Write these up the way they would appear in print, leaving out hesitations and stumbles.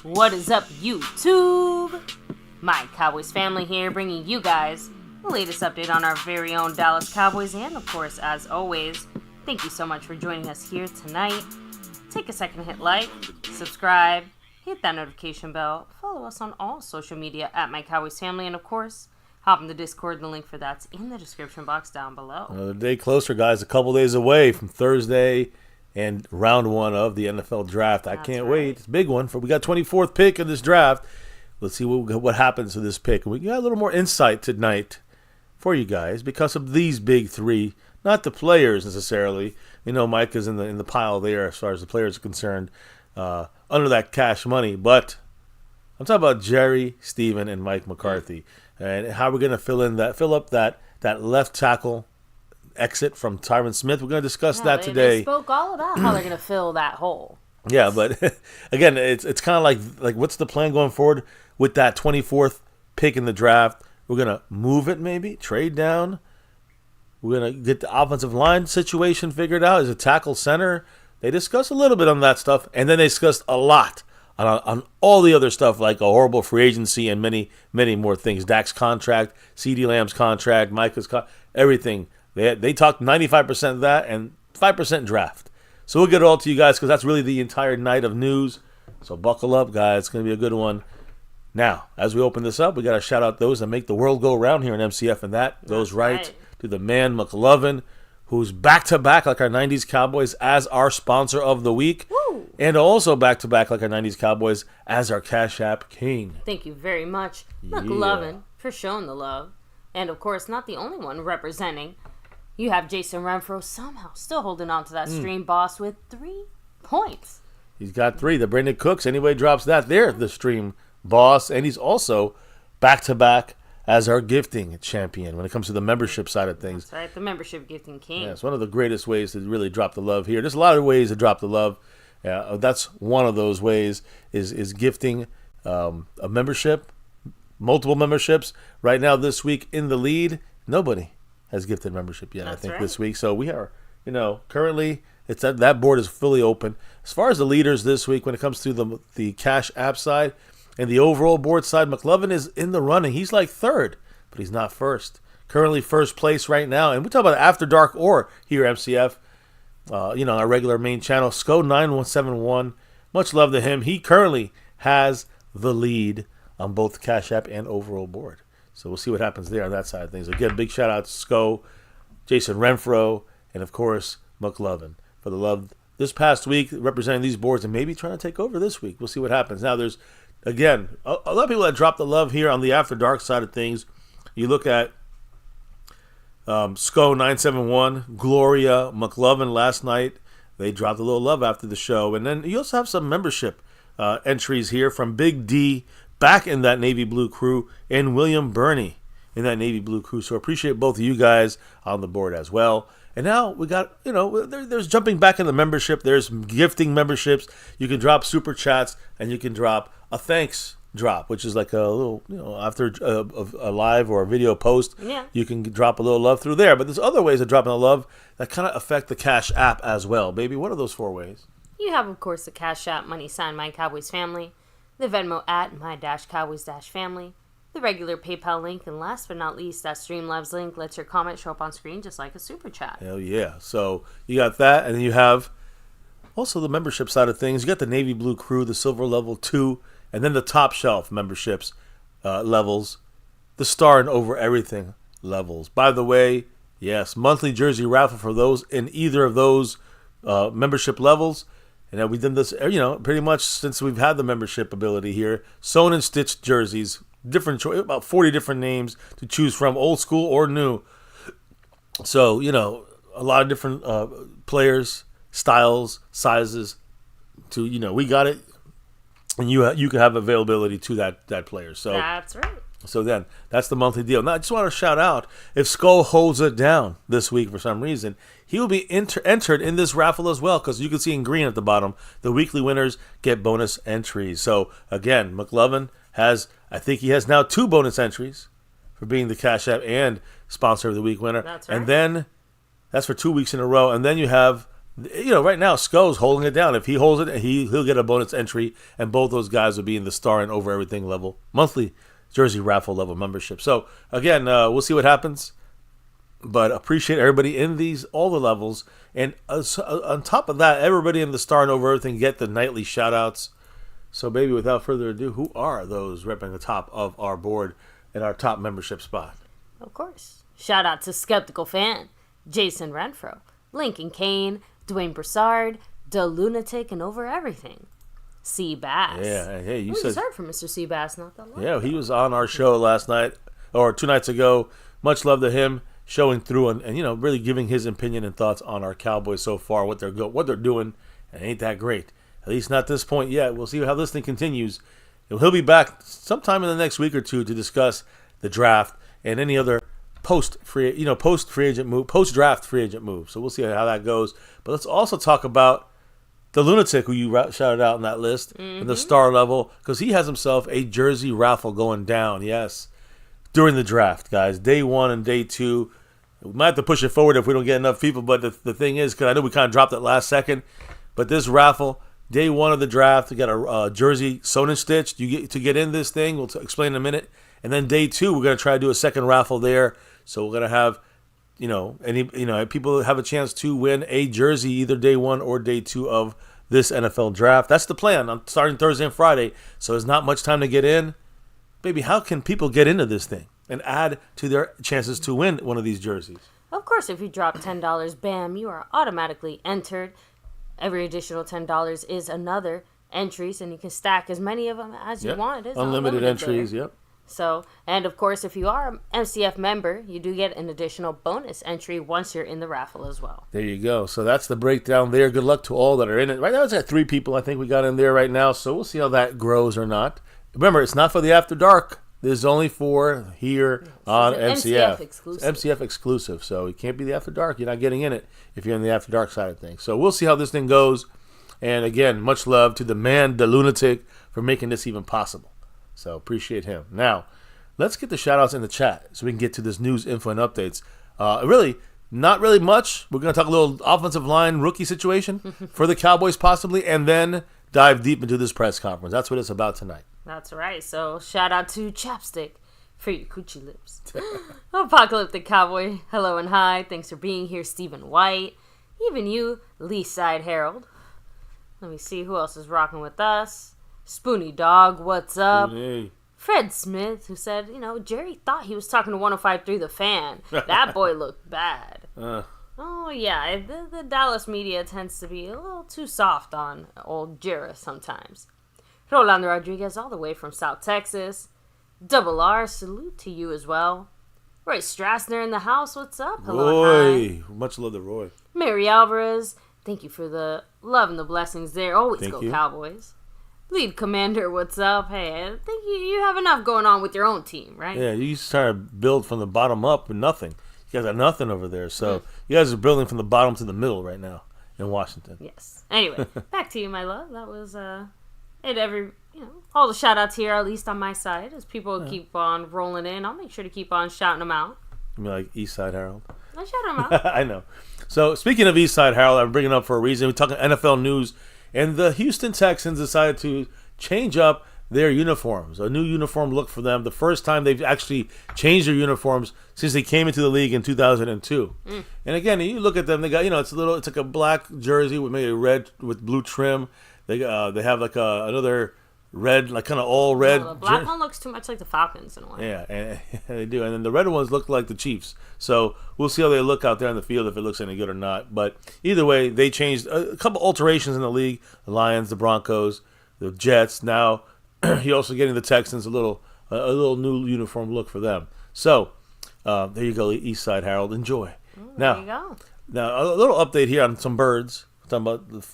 What is up, YouTube? My Cowboys family here, bringing you guys the latest update on our very own Dallas Cowboys. And of course, as always, thank you so much for joining us here tonight. Take a second to hit like, subscribe, hit that notification bell, follow us on all social media at MyCowboysFamily, and of course, hop in the Discord. The link for that's in the description box down below. Another day closer, guys. A couple days away from Thursday and round one of the NFL draft. I can't wait. It's a big one. We got 24th pick in this draft. Let's see what happens to this pick. We got a little more insight tonight for you guys because of these big three. Not the players necessarily. You know, Mike is in the pile there as far as the players are concerned, under that cash money. But I'm talking about Jerry, Steven, and Mike McCarthy, and how we're going to fill up that left tackle exit from Tyron Smith. We're going to discuss that today. They spoke all about how they're going to fill that hole. Yeah, but again, it's kind of like what's the plan going forward with that 24th pick in the draft? We're going to move it, maybe trade down. We're going to get the offensive line situation figured out. Is a tackle center? They discussed a little bit on that stuff, and then they discussed a lot on all the other stuff, like a horrible free agency and many, many more things. DAK's contract, CeeDee Lamb's contract, Micah's everything. They talked 95% of that and 5% draft. So we'll get it all to you guys because that's really the entire night of news. So buckle up, guys. It's going to be a good one. Now, as we open this up, we got to shout out those that make the world go round here in MCF, and that goes right to the man McLovin, who's back-to-back like our 90s Cowboys as our sponsor of the week. Woo. And also back-to-back like our 90s Cowboys as our Cash App King. Thank you very much, McLovin, for showing the love. And, of course, not the only one representing. You have Jason Renfro somehow still holding on to that stream boss with 3 points. He's got 3. The Brandon Cooks, anyway, drops that. They're the stream boss. And he's also back-to-back as our gifting champion when it comes to the membership side of things. That's right, the membership gifting king. Yeah, it's one of the greatest ways to really drop the love here. There's a lot of ways to drop the love. That's one of those ways is gifting a membership, multiple memberships. Right now, this week in the lead, nobody has gifted membership yet. That's I think right. this week. So we are, currently it's that board is fully open. As far as the leaders this week, when it comes to the Cash App side and the overall board side, McLovin is in the running. He's like third, but he's not first. Currently first place right now, and we talk about After Dark or here MCF. On our regular main channel, SCO9171. Much love to him. He currently has the lead on both the Cash App and overall board. So we'll see what happens there on that side of things. Again, big shout out to SCO, Jason Renfro, and of course, McLovin for the love this past week representing these boards and maybe trying to take over this week. We'll see what happens. Now, there's, again, a lot of people that drop the love here on the After Dark side of things. You look at SCO971, Gloria, McLovin last night. They dropped a little love after the show. And then you also have some membership entries here from Big D, back in that Navy Blue crew, and William Burney in that Navy Blue crew. So appreciate both of you guys on the board as well. And now we got, there's jumping back in the membership. There's gifting memberships. You can drop super chats, and you can drop a thanks drop, which is like a little, after a live or a video post, you can drop a little love through there. But there's other ways of dropping a love that kind of affect the Cash App as well. Baby, what are those 4 ways? You have, of course, the Cash App money sign My Cowboys Family, the Venmo at My-Cowboys-Family, the regular PayPal link, and last but not least, that Streamlabs link lets your comment show up on screen just like a super chat. Hell yeah. So you got that, and then you have also the membership side of things. You got the Navy Blue crew, the Silver Level 2, and then the top shelf memberships levels, the Star and Over Everything levels. By the way, yes, monthly jersey raffle for those in either of those membership levels. And we've done this, pretty much since we've had the membership ability here. Sewn and stitched jerseys, different about 40 different names to choose from, old school or new. So, a lot of different players, styles, sizes. We got it, and you can have availability to that player. So that's right. So then, that's the monthly deal. Now, I just want to shout out, if Skull holds it down this week for some reason, he will be entered in this raffle as well, because you can see in green at the bottom, the weekly winners get bonus entries. So, again, McLovin I think he has now 2 bonus entries for being the Cash App and sponsor of the week winner. That's right. And then, that's for 2 weeks in a row. And then you have right now Sco's holding it down. If he holds it, he'll get a bonus entry, and both those guys will be in the star and over everything level, monthly jersey raffle level membership. So again, we'll see what happens. But appreciate everybody in all the levels. And on top of that, everybody in the star and over everything get the nightly shout outs. So baby, without further ado, who are those repping the top of our board and our top membership spot? Of course. Shout out to Skeptical Fan, Jason Renfro, Lincoln Kane, Dwayne Broussard, The Lunatic, and Over Everything. C. Bass. Yeah, hey, you we said... just heard from Mr. C. Bass not that long Yeah, ago. he was on our show last night, or 2 nights ago. Much love to him, showing through and really giving his opinion and thoughts on our Cowboys so far, what they're doing, and ain't that great. At least not this point yet. We'll see how this thing continues. And he'll be back sometime in the next week or two to discuss the draft and any other post-draft free agent move. So we'll see how that goes. But let's also talk about the Lunatic, who you shouted out in that list, in the star level, because he has himself a jersey raffle going down. Yes, during the draft, guys. Day 1 and day 2. We might have to push it forward if we don't get enough people. But the thing is, because I know we kind of dropped it last second, but this raffle, day 1 of the draft, we got a jersey sewn and stitched. To get in this thing, we'll explain in a minute. And then day 2, we're going to try to do a second raffle there. So we're going to have, people have a chance to win a jersey either day 1 or day 2 of this NFL draft. That's the plan. I'm starting Thursday and Friday, so there's not much time to get in. Baby, how can people get into this thing and add to their chances to win one of these jerseys? Of course, if you drop $10, bam, you are automatically entered. Every additional $10 is another entries, and you can stack as many of them as you want. It is unlimited entries, there. Yep. So, and of course, if you are an MCF member, you do get an additional bonus entry once you're in the raffle as well. There you go. So that's the breakdown there. Good luck to all that are in it. Right now it's at 3 people I think we got in there right now, so we'll see how that grows or not. Remember, it's not for the After Dark. This is only for here on MCF. MCF exclusive. So it can't be the After Dark. You're not getting in it if you're in the After Dark side of things. So we'll see how this thing goes. And again, much love to the man, the Lunatic, for making this even possible. So appreciate him. Now, let's get the shout-outs in the chat so we can get to this news, info, and updates. Really, not really much. We're going to talk a little offensive line rookie situation for the Cowboys possibly, and then dive deep into this press conference. That's what it's about tonight. That's right. So shout-out to Chapstick for your coochie lips. Apocalyptic Cowboy, hello and hi. Thanks for being here, Stephen White. Even you, Lee Side Herald. Let me see who else is rocking with us. Spoony Dog, what's up? Hey. Fred Smith, who said, Jerry thought he was talking to 105.3 The Fan. That boy looked bad. Oh, yeah, the Dallas media tends to be a little too soft on old Jerry sometimes. Rolando Rodriguez, all the way from South Texas. Double R, salute to you as well. Roy Strassner in the house, what's up? Hello, Roy, hi. Much love to Roy. Mary Alvarez, thank you for the love and the blessings there. Always Thank go you. Cowboys. Lead Commander, what's up? Hey, I think you have enough going on with your own team, right? Yeah, you start to build from the bottom up with nothing. You guys got nothing over there. So you guys are building from the bottom to the middle right now in Washington. Yes. Anyway, back to you, my love. That was all the shout outs here, at least on my side, as people keep on rolling in. I'll make sure to keep on shouting them out. You mean like East Side Harold? I shout them out. I know. So speaking of East Side Harold, I'm bringing it up for a reason. We're talking NFL news, and the Houston Texans decided to change up their uniforms, a new uniform look for them. The first time they've actually changed their uniforms since they came into the league in 2002. And again, you look at them, they got, it's like a black jersey with maybe red with blue trim. They have like another red, like kind of all red. The black one looks too much like the Falcons in a way. Yeah, and they do. And then the red ones look like the Chiefs. So we'll see how they look out there on the field, if it looks any good or not. But either way, they changed a couple alterations in the league. The Lions, the Broncos, the Jets. Now you're also getting the Texans, a little new uniform look for them. So there you go, East Side Harold. Enjoy. There you go. Now a little update here on some birds. We're talking about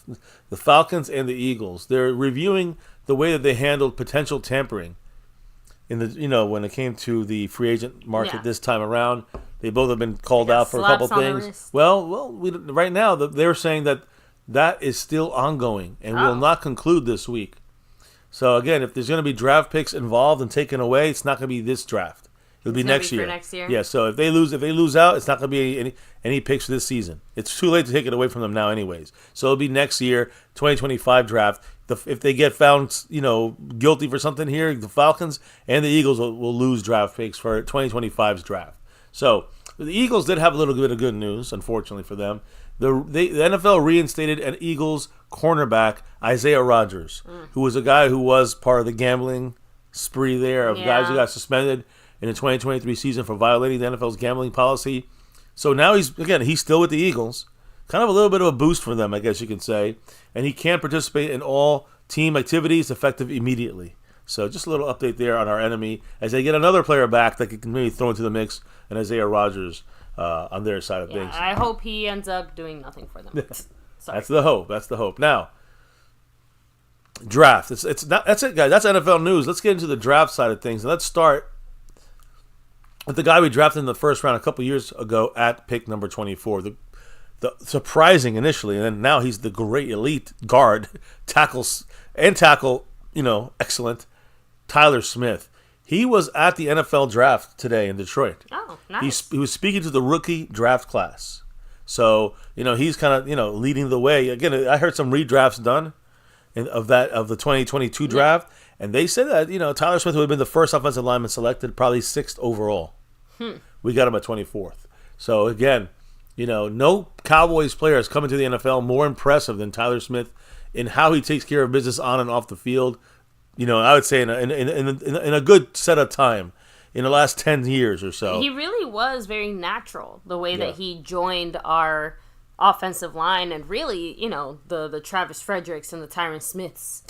the Falcons and the Eagles. They're reviewing the way that they handled potential tampering in the when it came to the free agent market this time around. They both have been called out for a couple things. Right now they're saying that is still ongoing and will not conclude this week. So again, if there's going to be draft picks involved and taken away, it's not going to be this draft. It'll be It's gonna next be year. for next year? Yeah. So if they lose out, it's not going to be any picks for this season. It's too late to take it away from them now, anyways. So it'll be next year, 2025 draft. If they get found, guilty for something here, the Falcons and the Eagles will lose draft picks for 2025's draft. So the Eagles did have a little bit of good news, unfortunately for them. The NFL reinstated an Eagles cornerback, Isaiah Rodgers, who was a guy who was part of the gambling spree there of guys who got suspended in the 2023 season for violating the NFL's gambling policy. So now he's still with the Eagles. Kind of a little bit of a boost for them, I guess you can say. And he can participate in all team activities effective immediately. So just a little update there on our enemy as they get another player back that can maybe throw into the mix, and Isaiah Rodgers on their side of things. I hope he ends up doing nothing for them. Sorry. That's the hope. That's the hope. Now, draft. That's it, guys. That's NFL news. Let's get into the draft side of things. And let's start with the guy we drafted in the first round a couple years ago at pick number 24. The surprising initially, and then now he's the great elite guard, tackle, excellent, Tyler Smith. He was at the NFL draft today in Detroit. Oh, nice. He was speaking to the rookie draft class. So, he's kind of, leading the way. Again, I heard some redrafts done of the 2022 draft, and they said that, Tyler Smith would have been the first offensive lineman selected, probably 6th overall. We got him at 24th. So, again, no Cowboys player has come into the NFL more impressive than Tyler Smith in how he takes care of business on and off the field. I would say in a good set of time in the last 10 years or so. He really was very natural, the way that he joined our offensive line and really, the Travis Fredericks and the Tyron Smiths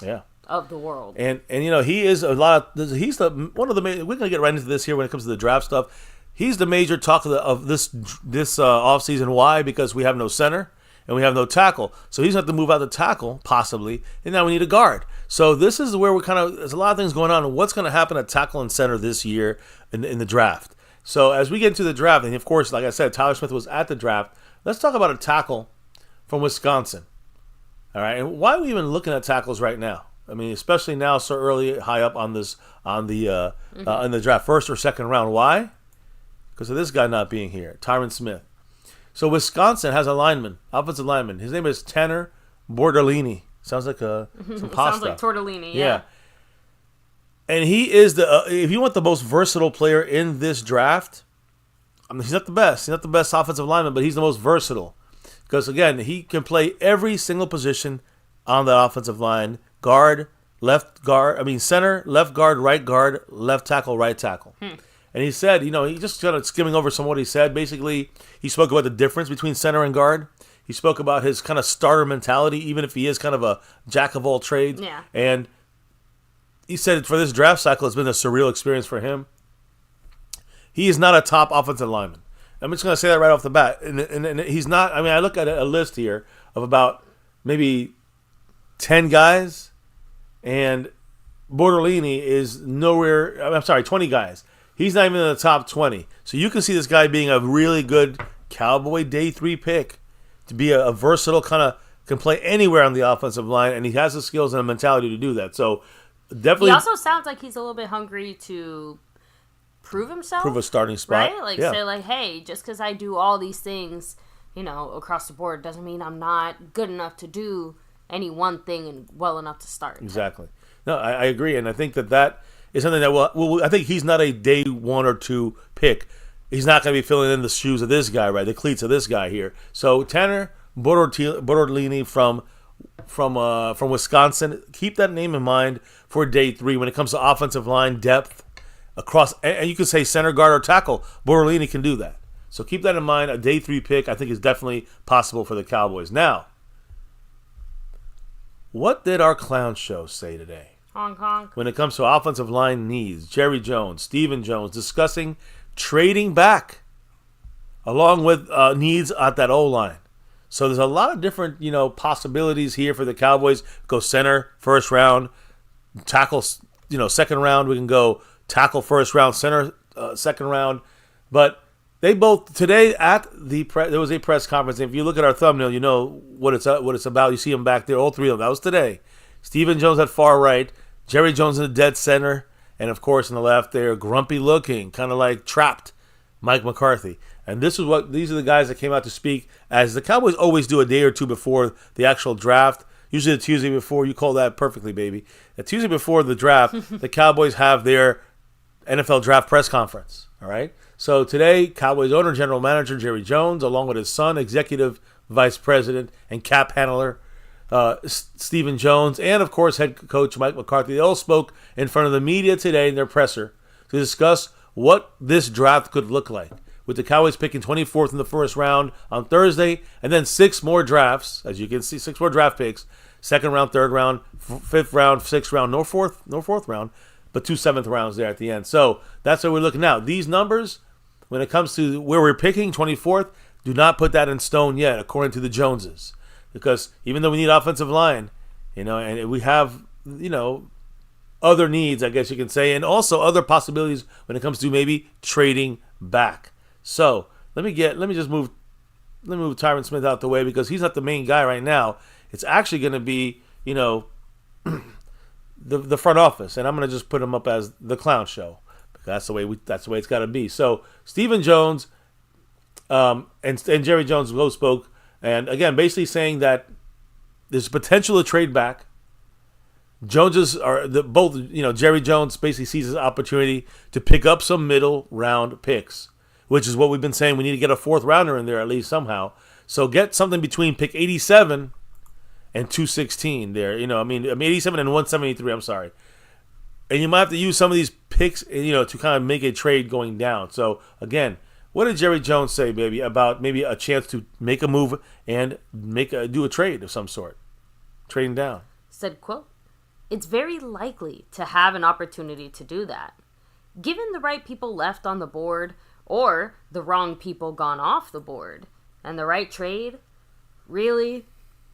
of the world. And he is he's one of the main, we're going to get right into this here when it comes to the draft stuff. He's the major talk of this offseason. Why? Because we have no center and we have no tackle. So he's going to have to move out the tackle, possibly, and now we need a guard. So this is where there's a lot of things going on. And what's going to happen at tackle and center this year in the draft? So as we get into the draft, and of course, like I said, Tyler Smith was at the draft. Let's talk about a tackle from Wisconsin. All right, and why are we even looking at tackles right now? I mean, especially now, so early, high up in the draft, first or second round. Why? Because of this guy not being here, Tyron Smith. So Wisconsin has a offensive lineman. His name is Tanner Bortolini. Sounds like some pasta. Sounds like tortellini, yeah. And he is if you want the most versatile player in this draft, he's not the best. He's not the best offensive lineman, but he's the most versatile. Because, again, he can play every single position on that offensive line. Center, left guard, right guard, left tackle, right tackle. And he said, he just kind of skimming over some of what he said. Basically, he spoke about the difference between center and guard. He spoke about his kind of starter mentality, even if he is kind of a jack of all trades. Yeah. And he said for this draft cycle, it's been a surreal experience for him. He is not a top offensive lineman. I'm just going to say that right off the bat. And he's not. I mean, I look at a list here of about maybe 10 guys, and Bortolini is nowhere. I'm sorry, 20 guys. He's not even in the top 20. So you can see this guy being a really good Cowboy Day 3 pick to be a versatile can play anywhere on the offensive line, and he has the skills and the mentality to do that. So definitely. He also sounds like he's a little bit hungry to prove himself. Prove a starting spot. Right? Say, hey, just because I do all these things, across the board doesn't mean I'm not good enough to do any one thing and well enough to start. Exactly. No, I agree, and I think that is something that I think he's not a day 1 or 2 pick. He's not going to be filling in the shoes of this guy, right? The cleats of this guy here. So Tanner Bortolini from Wisconsin. Keep that name in mind for day 3 when it comes to offensive line depth across. And you can say center, guard, or tackle. Bortolini can do that. So keep that in mind. A day 3 pick, I think, is definitely possible for the Cowboys. Now, what did our clown show say today? Hong Kong. When it comes to offensive line needs, Jerry Jones, Stephen Jones discussing trading back along with needs at that O-line. So there's a lot of different, possibilities here for the Cowboys. Go center, first round, tackle, second round. We can go tackle first round, center, second round. But they both today at there was a press conference. And if you look at our thumbnail, you know what it's about. You see them back there, all 3 of them. That was today. Stephen Jones at far right, Jerry Jones in the dead center, And, of course, on the left there, grumpy looking, kind of like trapped, Mike McCarthy. And these are the guys that came out to speak, as the Cowboys always do a day or two before the actual draft. Usually the Tuesday before. You call that perfectly, baby. The Tuesday before the draft, the Cowboys have their NFL draft press conference. All right? So today, Cowboys owner, general manager Jerry Jones, along with his son, executive vice president and cap handler Stephen Jones, and, of course, head coach Mike McCarthy, they all spoke in front of the media today in their presser to discuss what this draft could look like, with the Cowboys picking 24th in the first round on Thursday, and then 6 more drafts, as you can see, 6 more draft picks, 2nd round, 3rd round, 5th round, 6th round, no fourth round, but 2 7th rounds there at the end. So that's what we're looking at. These numbers, when it comes to where we're picking, 24th, do not put that in stone yet, according to the Joneses. Because even though we need offensive line, and we have, other needs, I guess you can say, and also other possibilities when it comes to maybe trading back. So let me just move Tyron Smith out the way, because he's not the main guy right now. It's actually going to be, the front office, and I'm going to just put him up as the clown show. That's the way it's got to be. So Stephen Jones and Jerry Jones both spoke. And again, basically saying that there's potential to trade back. Jerry Jones basically sees his opportunity to pick up some middle round picks, which is what we've been saying. We need to get a 4th rounder in there at least somehow. So get something between pick 87 and 216 there. 87 and 173. I'm sorry. And you might have to use some of these picks, to kind of make a trade going down. So again, what did Jerry Jones say, baby, about maybe a chance to make a move and do a trade of some sort? Trading down. Said, quote, "It's very likely to have an opportunity to do that. Given the right people left on the board, or the wrong people gone off the board, and the right trade, really,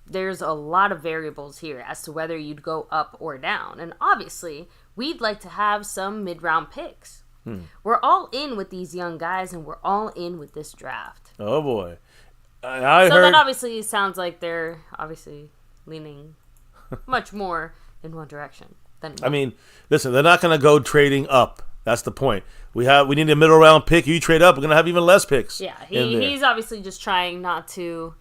there's a lot of variables here as to whether you'd go up or down. And obviously, we'd like to have some mid-round picks. We're all in with these young guys, and we're all in with this draft." Oh, boy. That obviously sounds like they're obviously leaning much more in one direction than one. I mean, listen, they're not going to go trading up. That's the point. We need a middle round pick. You trade up, we're going to have even less picks. Yeah, he's obviously just trying not to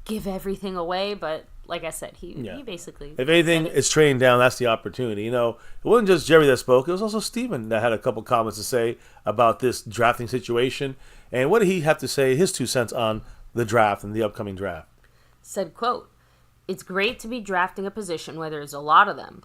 give everything away, but like I said, he basically... If anything is trading down, that's the opportunity. It wasn't just Jerry that spoke. It was also Steven that had a couple comments to say about this drafting situation. And what did he have to say, his 2 cents on the draft and the upcoming draft? Said, quote, "It's great to be drafting a position where there's a lot of them.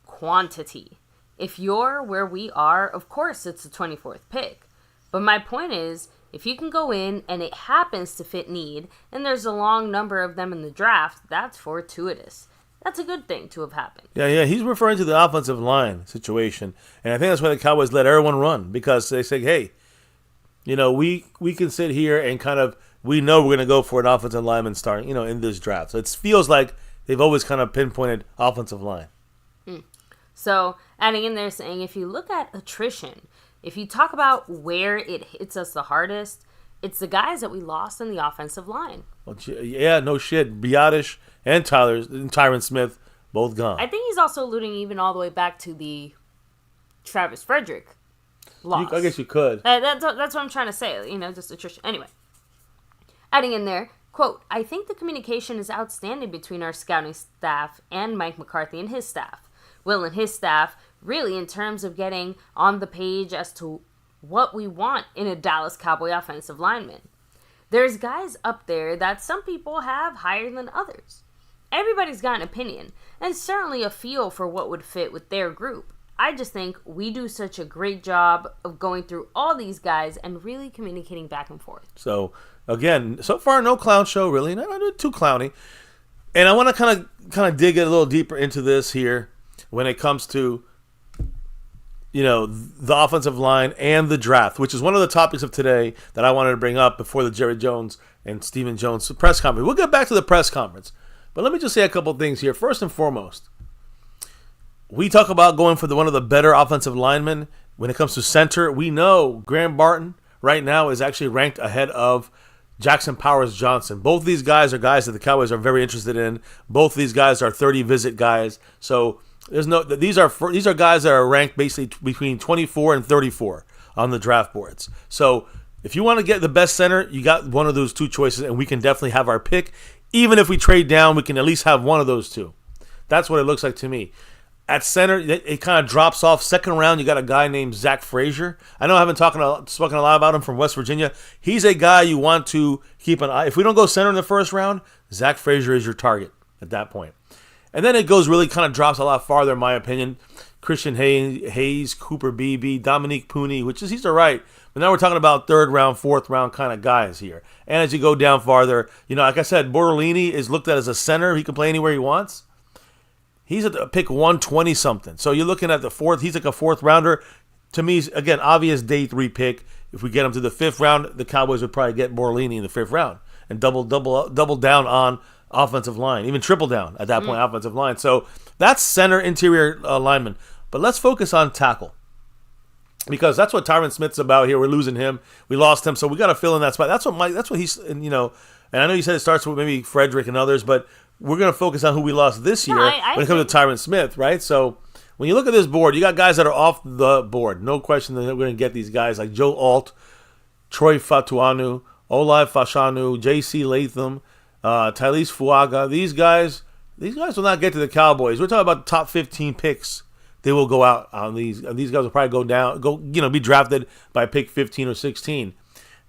Quantity. If you're where we are, of course it's the 24th pick. But my point is, if you can go in and it happens to fit need, and there's a long number of them in the draft, that's fortuitous. That's a good thing to have happened." Yeah, he's referring to the offensive line situation. And I think that's why the Cowboys let everyone run, because they say, hey, we can sit here and kind of, we know we're going to go for an offensive lineman starting, in this draft. So it feels like they've always kind of pinpointed offensive line. So adding in there saying, if you look at attrition, if you talk about where it hits us the hardest, it's the guys that we lost in the offensive line. Well, yeah, no shit. Biotish and Tyron Smith, both gone. I think he's also alluding even all the way back to the Travis Frederick loss. I guess you could. That's what I'm trying to say, just attrition. Anyway, adding in there, quote, "I think the communication is outstanding between our scouting staff and Mike McCarthy and his staff. Will and his staff, really, in terms of getting on the page as to what we want in a Dallas Cowboy offensive lineman. There's guys up there that some people have higher than others. Everybody's got an opinion, and certainly a feel for what would fit with their group. I just think we do such a great job of going through all these guys and really communicating back and forth." So, again, so far, no clown show, really. Not too clowny. And I want to kind of dig a little deeper into this here when it comes to, the offensive line and the draft, which is one of the topics of today that I wanted to bring up before the Jerry Jones and Stephen Jones press conference. We'll get back to the press conference. But let me just say a couple things here. First and foremost, we talk about going for one of the better offensive linemen when it comes to center. We know Graham Barton right now is actually ranked ahead of Jackson Powers Johnson. Both these guys are guys that the Cowboys are very interested in. Both these guys are 30-visit guys. So These are guys that are ranked basically between 24 and 34 on the draft boards. So if you want to get the best center, you got one of those two choices, and we can definitely have our pick. Even if we trade down, we can at least have one of those two. That's what it looks like to me. At center, it kind of drops off. Second round, you got a guy named Zach Frazier. I know I haven't spoken a lot about him, from West Virginia. He's a guy you want to keep an eye. If we don't go center in the first round, Zach Frazier is your target at that point. And then it goes really kind of drops a lot farther, in my opinion. Christian Hayes, Cooper Beebe, Dominique Pooney, he's all right. But now we're talking about third round, fourth round kind of guys here. And as you go down farther, like I said, Bortolini is looked at as a center. He can play anywhere he wants. He's at the pick 120 something. So you're looking at the fourth. He's like a fourth rounder. To me, again, obvious day 3 pick. If we get him to the fifth round, the Cowboys would probably get Bortolini in the fifth round and double down on offensive line, even triple down at that point, offensive line. So that's center, interior lineman. But let's focus on tackle, because that's what Tyron Smith's about here. We're losing him. We lost him, so we got to fill in that spot. That's what he's, and I know you said it starts with maybe Frederick and others, but we're going to focus on who we lost this year when it comes to Tyron Smith, right? So when you look at this board, you got guys that are off the board. No question that we're going to get these guys like Joe Alt, Troy Fatuanu, Olai Fashanu, J.C. Latham, Tylese Fuaga. These guys will not get to the Cowboys. We're talking about the top 15 picks. They will go out on these. And these guys will probably be drafted by pick 15 or 16.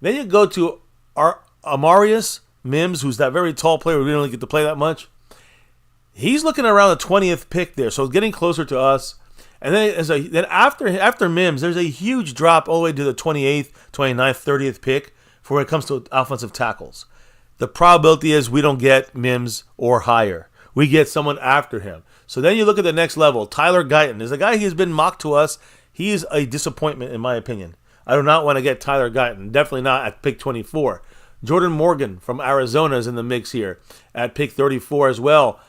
Then you go to Amarius Mims, who's that very tall player. We didn't really get to play that much. He's looking around the 20th pick there, so getting closer to us. And then after Mims, there's a huge drop all the way to the 28th, 29th, 30th pick for when it comes to offensive tackles. The probability is we don't get Mims or higher. We get someone after him. So then you look at the next level. Tyler Guyton is a guy who has been mocked to us. He is a disappointment in my opinion. I do not want to get Tyler Guyton. Definitely not at pick 24. Jordan Morgan from Arizona is in the mix here at pick 34 as well.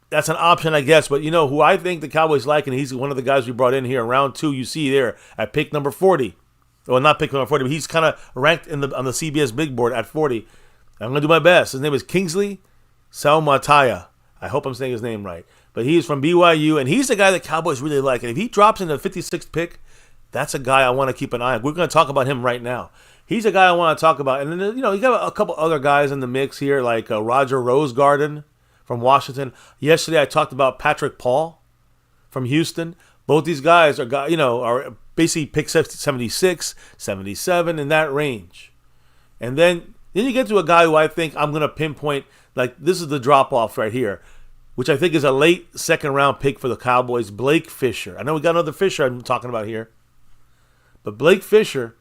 That's an option, I guess. But who I think the Cowboys like, and he's one of the guys we brought in here in round 2. You see there at pick number 40. Well, not pick number 40, but he's kind of ranked on the CBS big board at 40. I'm going to do my best. His name is Kingsley Saumataya. I hope I'm saying his name right. But he's from BYU, and he's the guy that Cowboys really like. And if he drops in the 56th pick, that's a guy I want to keep an eye on. We're going to talk about him right now. He's a guy I want to talk about. And then, you got a couple other guys in the mix here, like Roger Rosegarden from Washington. Yesterday, I talked about Patrick Paul from Houston. Both these guys are basically pick 76, 77, in that range. And then you get to a guy who I think I'm going to pinpoint, like this is the drop-off right here, which I think is a late second-round pick for the Cowboys, Blake Fisher. I know we got another Fisher I'm talking about here. But Blake Fisher,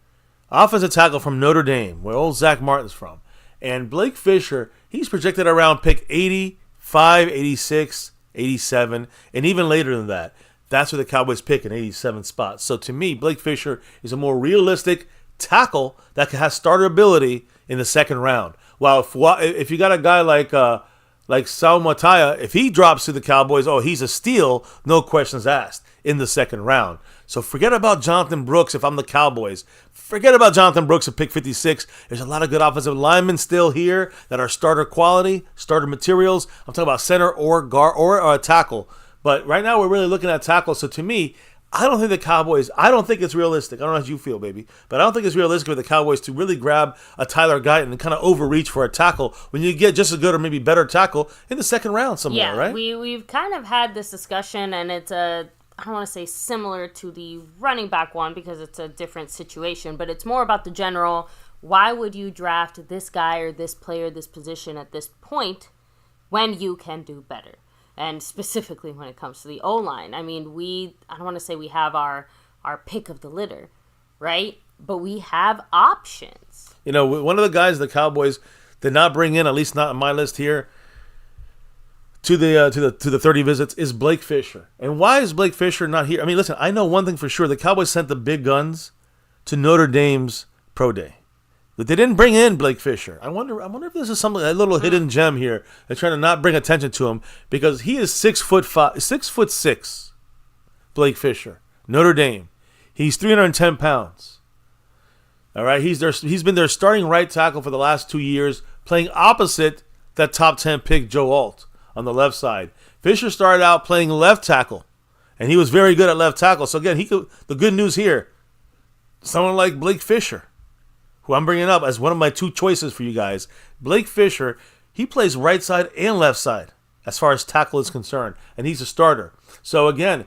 offensive tackle from Notre Dame, where old Zach Martin's from. And Blake Fisher, he's projected around pick 85, 86, 87, and even later than that. That's where the Cowboys pick an 87 spot. So to me, Blake Fisher is a more realistic tackle that has starter ability in the second round. While if you got a guy like Sal Mataya, if he drops to the Cowboys, he's a steal, no questions asked, in the second round. So forget about Jonathan Brooks if I'm the Cowboys. Forget about Jonathan Brooks at pick 56. There's a lot of good offensive linemen still here that are starter quality, starter materials. I'm talking about center or guard or a tackle. But right now we're really looking at tackle. So to me, I don't think the Cowboys, I don't think it's realistic. I don't know how you feel, baby. But I don't think it's realistic for the Cowboys to really grab a Tyler Guyton and kind of overreach for a tackle when you get just as good or maybe better tackle in the second round somewhere, right? We've kind of had this discussion, and it's I don't want to say similar to the running back one because it's a different situation, but it's more about the general, why would you draft this guy or this player, this position at this point when you can do better? And specifically when it comes to the O-line. I mean, I don't want to say we have our pick of the litter, right? But we have options. One of the guys the Cowboys did not bring in, at least not on my list here, to the 30 visits is Blake Fisher. And why is Blake Fisher not here? I mean, listen, I know one thing for sure. The Cowboys sent the big guns to Notre Dame's pro day. But they didn't bring in Blake Fisher. I wonder if this is something, a little hidden gem here. They're trying to not bring attention to him because he is 6'6", Blake Fisher, Notre Dame. He's 310 pounds. All right, he's been their starting right tackle for the last 2 years, playing opposite that top 10 pick Joe Alt on the left side. Fisher started out playing left tackle And he was very good at left tackle. So again, the good news here, someone like Blake Fisher, who I'm bringing up as one of my 2 choices for you guys. Blake Fisher, he plays right side and left side as far as tackle is concerned, and he's a starter. So again,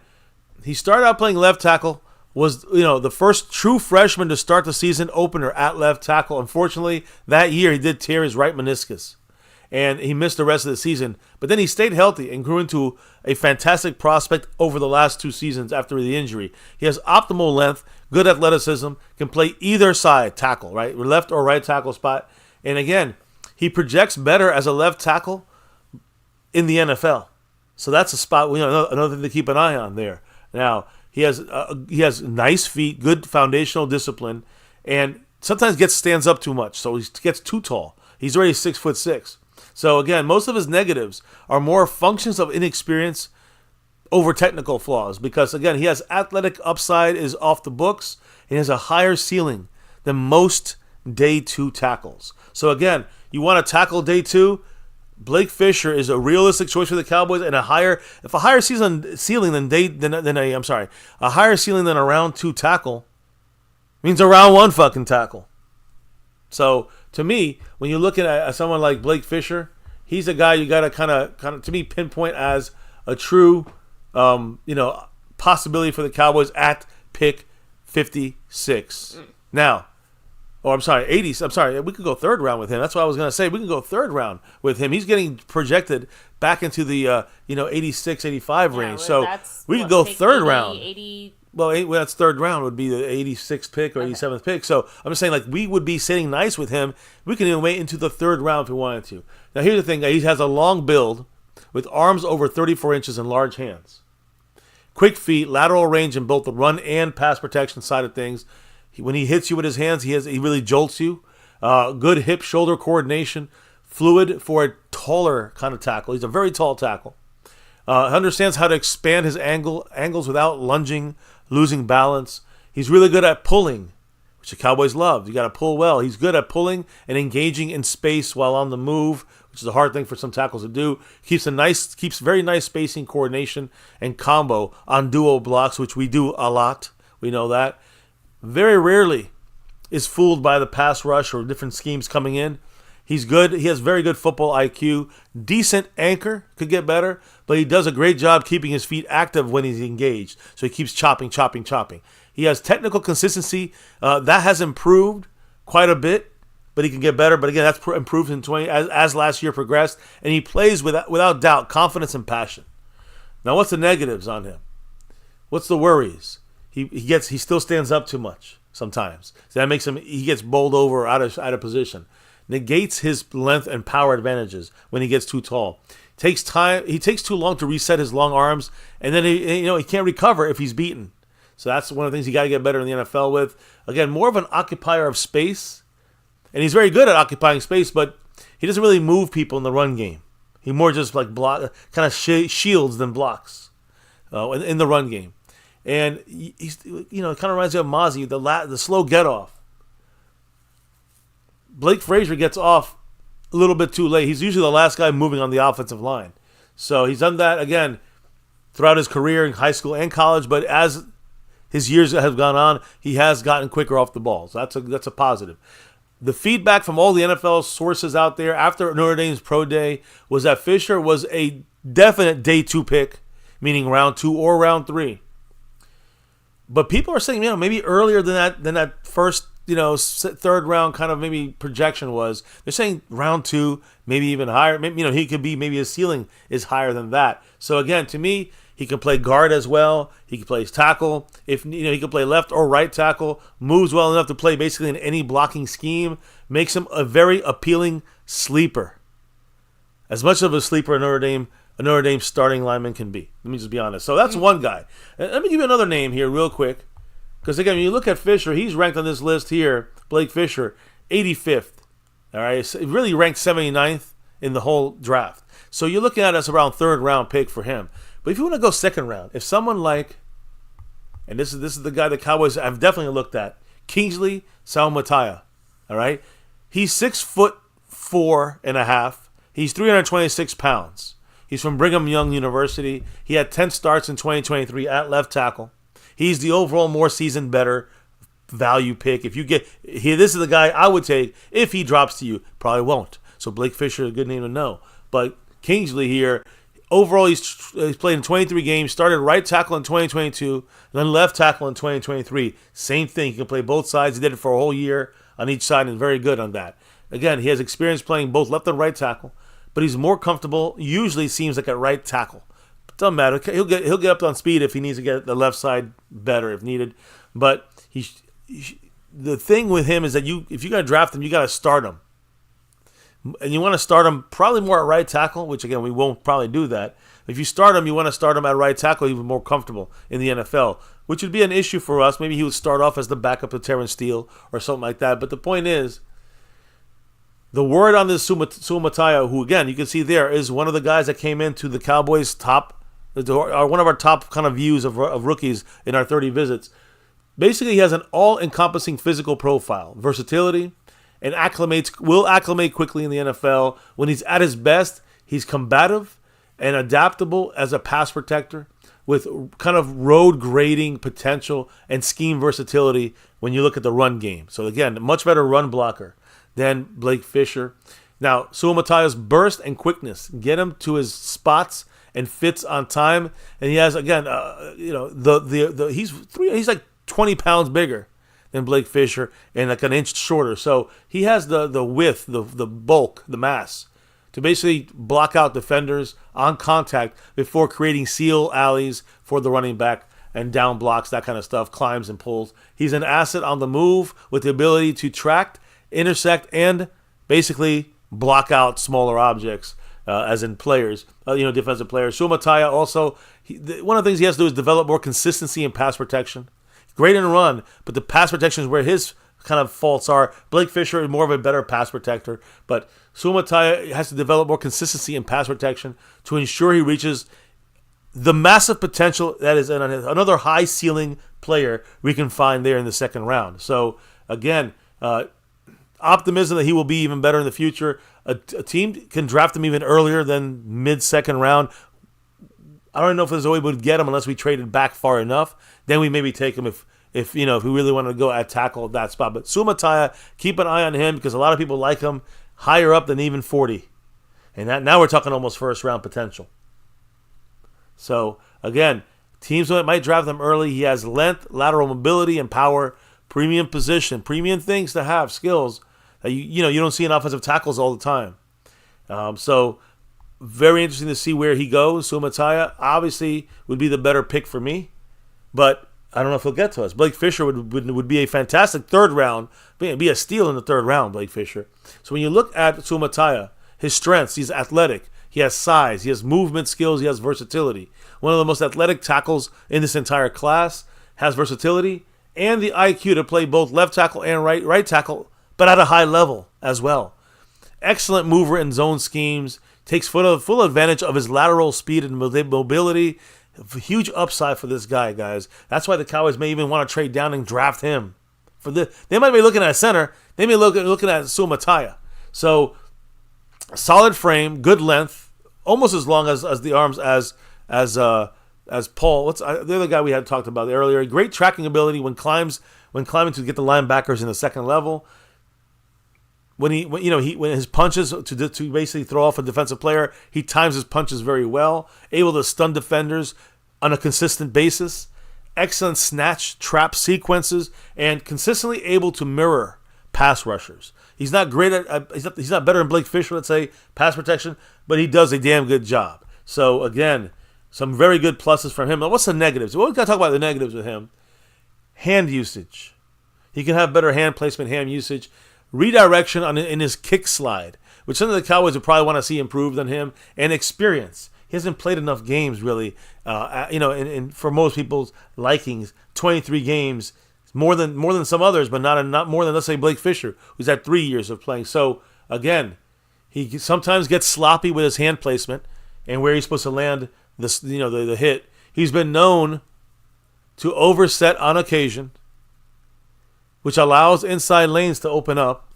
he started out playing left tackle, was the first true freshman to start the season opener at left tackle. Unfortunately, that year he did tear his right meniscus, and he missed the rest of the season. But then he stayed healthy and grew into a fantastic prospect over the last 2 seasons after the injury. He has optimal length, good athleticism, can play either side tackle, right, left or right tackle spot. And again, he projects better as a left tackle in the NFL. So that's a spot, another thing to keep an eye on there. Now, he has nice feet, good foundational discipline, and sometimes stands up too much, so he gets too tall. He's already 6'6". So again, most of his negatives are more functions of inexperience over technical flaws, because again, he has athletic upside, is off the books, and has a higher ceiling than most day 2 tackles. So again, you want to tackle day 2, Blake Fisher is a realistic choice for the Cowboys, and a higher ceiling than a round 2 tackle means a round 1 fucking tackle. So to me, when you're looking at someone like Blake Fisher, he's a guy you got to kind of to me pinpoint as a true possibility for the Cowboys at pick 56. Now, 80s. I'm sorry. We could go 3rd round with him. That's what I was going to say. We can go 3rd round with him. He's getting projected back into the 86, 85 range. So we could go 3rd round. 80. Well, that's 3rd round would be the 86th pick or 87th pick. So I'm just saying, like, we would be sitting nice with him. We can even wait into the 3rd round if we wanted to. Now, here's the thing. He has a long build with arms over 34 inches and large hands. Quick feet, lateral range in both the run and pass protection side of things. When he hits you with his hands, he really jolts you. Good hip-shoulder coordination. Fluid for a taller kind of tackle. He's a very tall tackle. Understands how to expand his angles without lunging, losing balance. He's really good at pulling, which the Cowboys love. You got to pull well. He's good at pulling and engaging in space while on the move, which is a hard thing for some tackles to do. Keeps very nice spacing, coordination, and combo on duo blocks, which we do a lot. We know that. Very rarely is fooled by the pass rush or different schemes coming in. He's good. He has very good football IQ. Decent anchor. Could get better. But he does a great job keeping his feet active when he's engaged. So he keeps chopping. He has technical consistency. That has improved quite a bit. But he can get better. But again, that's improved in as last year progressed. And he plays without doubt, confidence and passion. Now, what's the negatives on him? What's the worries? He still stands up too much sometimes. So that makes he gets bowled over out of position. Negates his length and power advantages when he gets too tall. Takes time. He takes too long to reset his long arms, and then he can't recover if he's beaten. So that's one of the things you got to get better in the NFL with. Again, more of an occupier of space, and he's very good at occupying space, but he doesn't really move people in the run game. He more just like kind of shields than blocks in the run game. And he's it kind of reminds you of Mozzie, the slow get off. Blake Frazier gets off a little bit too late. He's usually the last guy moving on the offensive line. So he's done that again throughout his career in high school and college. But as his years have gone on, he has gotten quicker off the ball. So that's a positive. The feedback from all the NFL sources out there after Notre Dame's pro day was that Fisher was a definite day 2 pick, meaning round 2 or round 3. But people are saying, maybe earlier than that first, 3rd round kind of maybe projection was. They're saying round 2, maybe even higher. Maybe, he could be, maybe his ceiling is higher than that. So again, to me, he can play guard as well. He can play tackle. If he can play left or right tackle. Moves well enough to play basically in any blocking scheme. Makes him a very appealing sleeper. As much of a sleeper a Notre Dame starting lineman can be. Let me just be honest. So that's one guy. And let me give you another name here real quick. Because again, when you look at Fisher, he's ranked on this list here, Blake Fisher, 85th. All right, so really ranked 79th in the whole draft. So you're looking at us around 3rd round pick for him. But if you want to go 2nd round, if someone like, and this is the guy the Cowboys have definitely looked at, Kingsley Salmatia. All right, he's 6'4.5". He's 326 pounds. He's from Brigham Young University. He had 10 starts in 2023 at left tackle. He's the overall more seasoned, better value pick. If you get here, this is the guy I would take if he drops to you. Probably won't. So Blake Fisher, a good name to know. But Kingsley here, overall he's played in 23 games. Started right tackle in 2022, then left tackle in 2023. Same thing. He can play both sides. He did it for a whole year on each side and very good on that. Again, he has experience playing both left and right tackle, but he's more comfortable. Usually seems like a right tackle. Doesn't matter. He'll get up on speed if he needs to get the left side better if needed. But the thing with him is that if you got to draft him, you got to start him. And you want to start him probably more at right tackle, which again, we won't probably do that. If you start him, you want to start him at right tackle, even more comfortable in the NFL, which would be an issue for us. Maybe he would start off as the backup to Tyron Steele or something like that. But the point is, the word on this Suamataia, who again, you can see there, is one of the guys that came into the Cowboys' top, one of our top kind of views of rookies in our 30 visits. Basically, he has an all-encompassing physical profile, versatility, and will acclimate quickly in the NFL. When he's at his best, he's combative and adaptable as a pass protector with kind of road grading potential and scheme versatility when you look at the run game. So again, much better run blocker than Blake Fisher. Now, Suamataia's burst and quickness get him to his spots and fits on time. And he has, again, he's like 20 pounds bigger than Blake Fisher and like an inch shorter. So he has the width, the bulk, the mass to basically block out defenders on contact before creating seal alleys for the running back and down blocks, that kind of stuff, climbs and pulls. He's an asset on the move with the ability to track, intersect, and basically block out smaller objects, as in players, defensive players. Suamataia also, one of the things he has to do is develop more consistency in pass protection. Great in run, but the pass protection is where his kind of faults are. Blake Fisher is more of a better pass protector, but Suamataia has to develop more consistency in pass protection to ensure he reaches the massive potential that is another high ceiling player we can find there in the second round. So again, optimism that he will be even better in the future. A team can draft him even earlier than mid-second round. I don't know if there's a way we would get him unless we traded back far enough. Then we maybe take him if we really want to go at tackle at that spot. But Suamataia, keep an eye on him because a lot of people like him higher up than even 40. And now we're talking almost first round potential. So again, teams might draft him early. He has length, lateral mobility, and power, premium position, premium things to have, skills that you don't see in offensive tackles all the time. So very interesting to see where he goes. Suamataia obviously would be the better pick for me, but I don't know if he'll get to us. Blake Fisher would be a fantastic third round, be a steal in the third round, Blake Fisher. So when you look at Suamataia, his strengths, he's athletic, he has size, he has movement skills, he has versatility. One of the most athletic tackles in this entire class, has versatility and the IQ to play both left tackle and right tackle, but at a high level as well. Excellent mover in zone schemes, takes full advantage of his lateral speed and mobility. Huge upside for this guy, guys. That's why the Cowboys may even want to trade down and draft him. They might be looking at a center. They may be looking at Suamataia. So, solid frame, good length, almost as long as the arms as Paul. What's the other guy we had talked about earlier? Great tracking ability when climbing to get the linebackers in the second level. When his punches to basically throw off a defensive player, he times his punches very well. Able to stun defenders on a consistent basis. Excellent snatch trap sequences and consistently able to mirror pass rushers. He's not great at he's not better than Blake Fisher, let's say, pass protection, but he does a damn good job. So again, some very good pluses from him. Now, what's the negatives? Well, we got to talk about the negatives with him. Hand usage. He can have better hand placement, hand usage. Redirection in his kick slide, which some of the Cowboys would probably want to see improved on him, and experience. He hasn't played enough games, really. And for most people's likings, 23 games, more than some others, but not more than, let's say, Blake Fisher, who's had 3 years of playing. So again, he sometimes gets sloppy with his hand placement and where he's supposed to land the hit. He's been known to overset on occasion, which allows inside lanes to open up.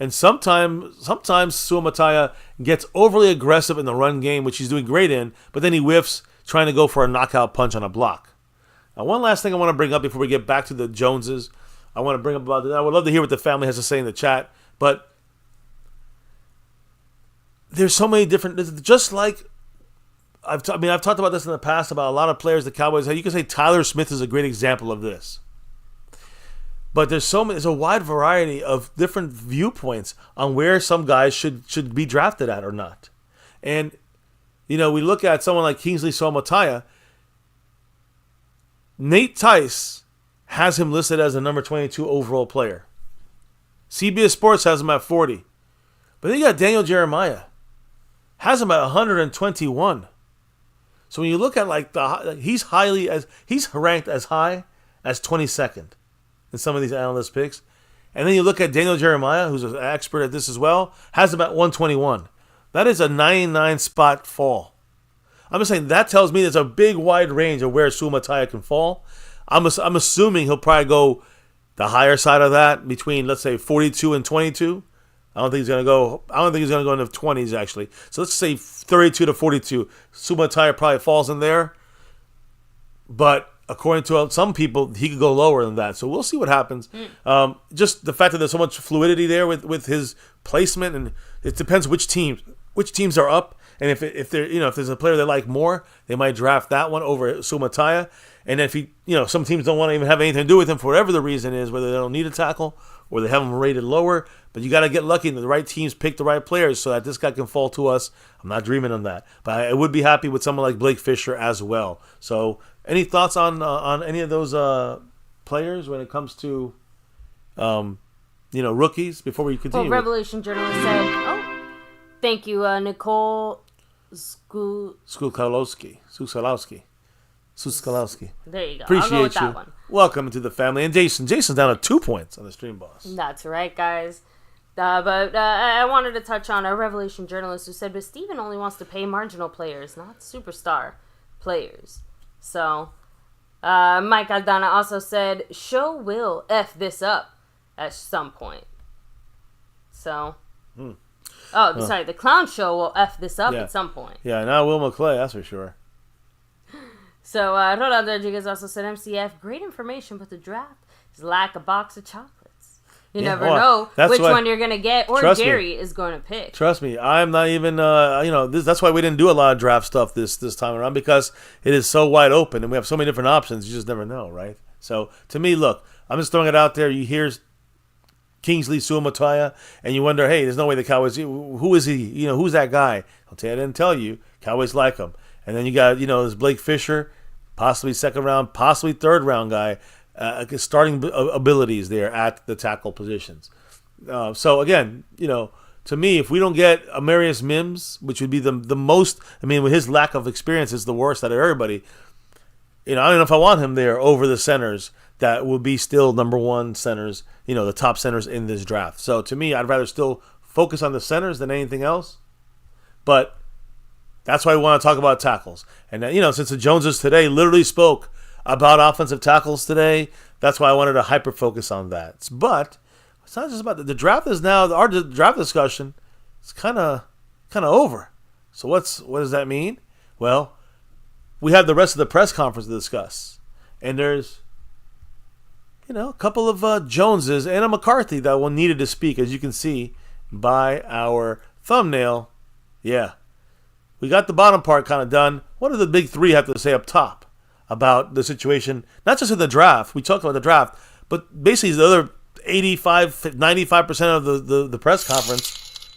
And sometimes Suomattaja gets overly aggressive in the run game, which he's doing great in, but then he whiffs trying to go for a knockout punch on a block. Now, one last thing I want to bring up before we get back to the Joneses. I want to bring up about that. I would love to hear what the family has to say in the chat, but there's so many different, just like I've talked about this in the past about a lot of players the Cowboys have. You can say Tyler Smith is a great example of this. But there's a wide variety of different viewpoints on where some guys should be drafted at or not. And, we look at someone like Kingsley Suomattaja. Nate Tice has him listed as the number 22 overall player. CBS Sports has him at 40. But then you got Daniel Jeremiah. Has him at 121. So when you look at he's ranked as high as 22nd. In some of these analyst picks. And then you look at Daniel Jeremiah, who's an expert at this as well, has about 121. That is a 99 spot fall. I'm just saying that tells me there's a big wide range of where Suomattaja can fall. I'm assuming he'll probably go the higher side of that between, let's say, 42 and 22. I don't think he's going to go in the 20s, actually. So let's say 32 to 42. Suomattaja probably falls in there. But according to some people, he could go lower than that. So we'll see what happens. Just the fact that there's so much fluidity there with his placement, and it depends which teams are up, and if there's a player they like more, they might draft that one over Suomattaja. And if some teams don't want to even have anything to do with him for whatever the reason is, whether they don't need a tackle or they have him rated lower. But you got to get lucky that the right teams pick the right players so that this guy can fall to us. I'm not dreaming on that, but I would be happy with someone like Blake Fisher as well. So, any thoughts on any of those players when it comes to rookies before we continue? Well, Revolution Journalist said, thank you, Nicole Skulkalowski. There you go. Appreciate I'll go with you. that one. Welcome to the family. And Jason's down at 2 points on the stream, boss. That's right, guys. But I wanted to touch on a Revelation Journalist who said, but Steven only wants to pay marginal players, not superstar players. So, Mike Aldana also said, show will F this up at some point. So, sorry, the clown show will F this up at some point. Yeah, not Will McClay, that's for sure. So, Ronald Rodriguez also said, MCF, great information, but the draft is like a box of chocolates. You never know which one you're going to get or Gary is going to pick. Trust me, I'm not even, that's why we didn't do a lot of draft stuff this time around, because it is so wide open and we have so many different options, you just never know, right? So, to me, look, I'm just throwing it out there. You hear Kingsley Suomattaja, and you wonder, hey, there's no way the Cowboys, who is he? Who's that guy? I didn't tell you. Cowboys like him. And then you got, this Blake Fisher, possibly second round, possibly third round guy, starting abilities there at the tackle positions. So again, to me, if we don't get Amarius Mims, which would be the most, with his lack of experience is the worst out of everybody. I don't know if I want him there over the centers that will be still number one centers, the top centers in this draft. So to me, I'd rather still focus on the centers than anything else. But that's why we want to talk about tackles. And, since the Joneses today literally spoke about offensive tackles today, that's why I wanted to hyper-focus on that. But it's not just about the draft is now, our draft discussion is kind of over. So what does that mean? Well, we have the rest of the press conference to discuss. And there's, a couple of Joneses and a McCarthy that will needed to speak, as you can see by our thumbnail. Yeah. We got the bottom part kind of done. What do the big three have to say up top about the situation? Not just in the draft. We talked about the draft, but basically the other 95% of the press conference.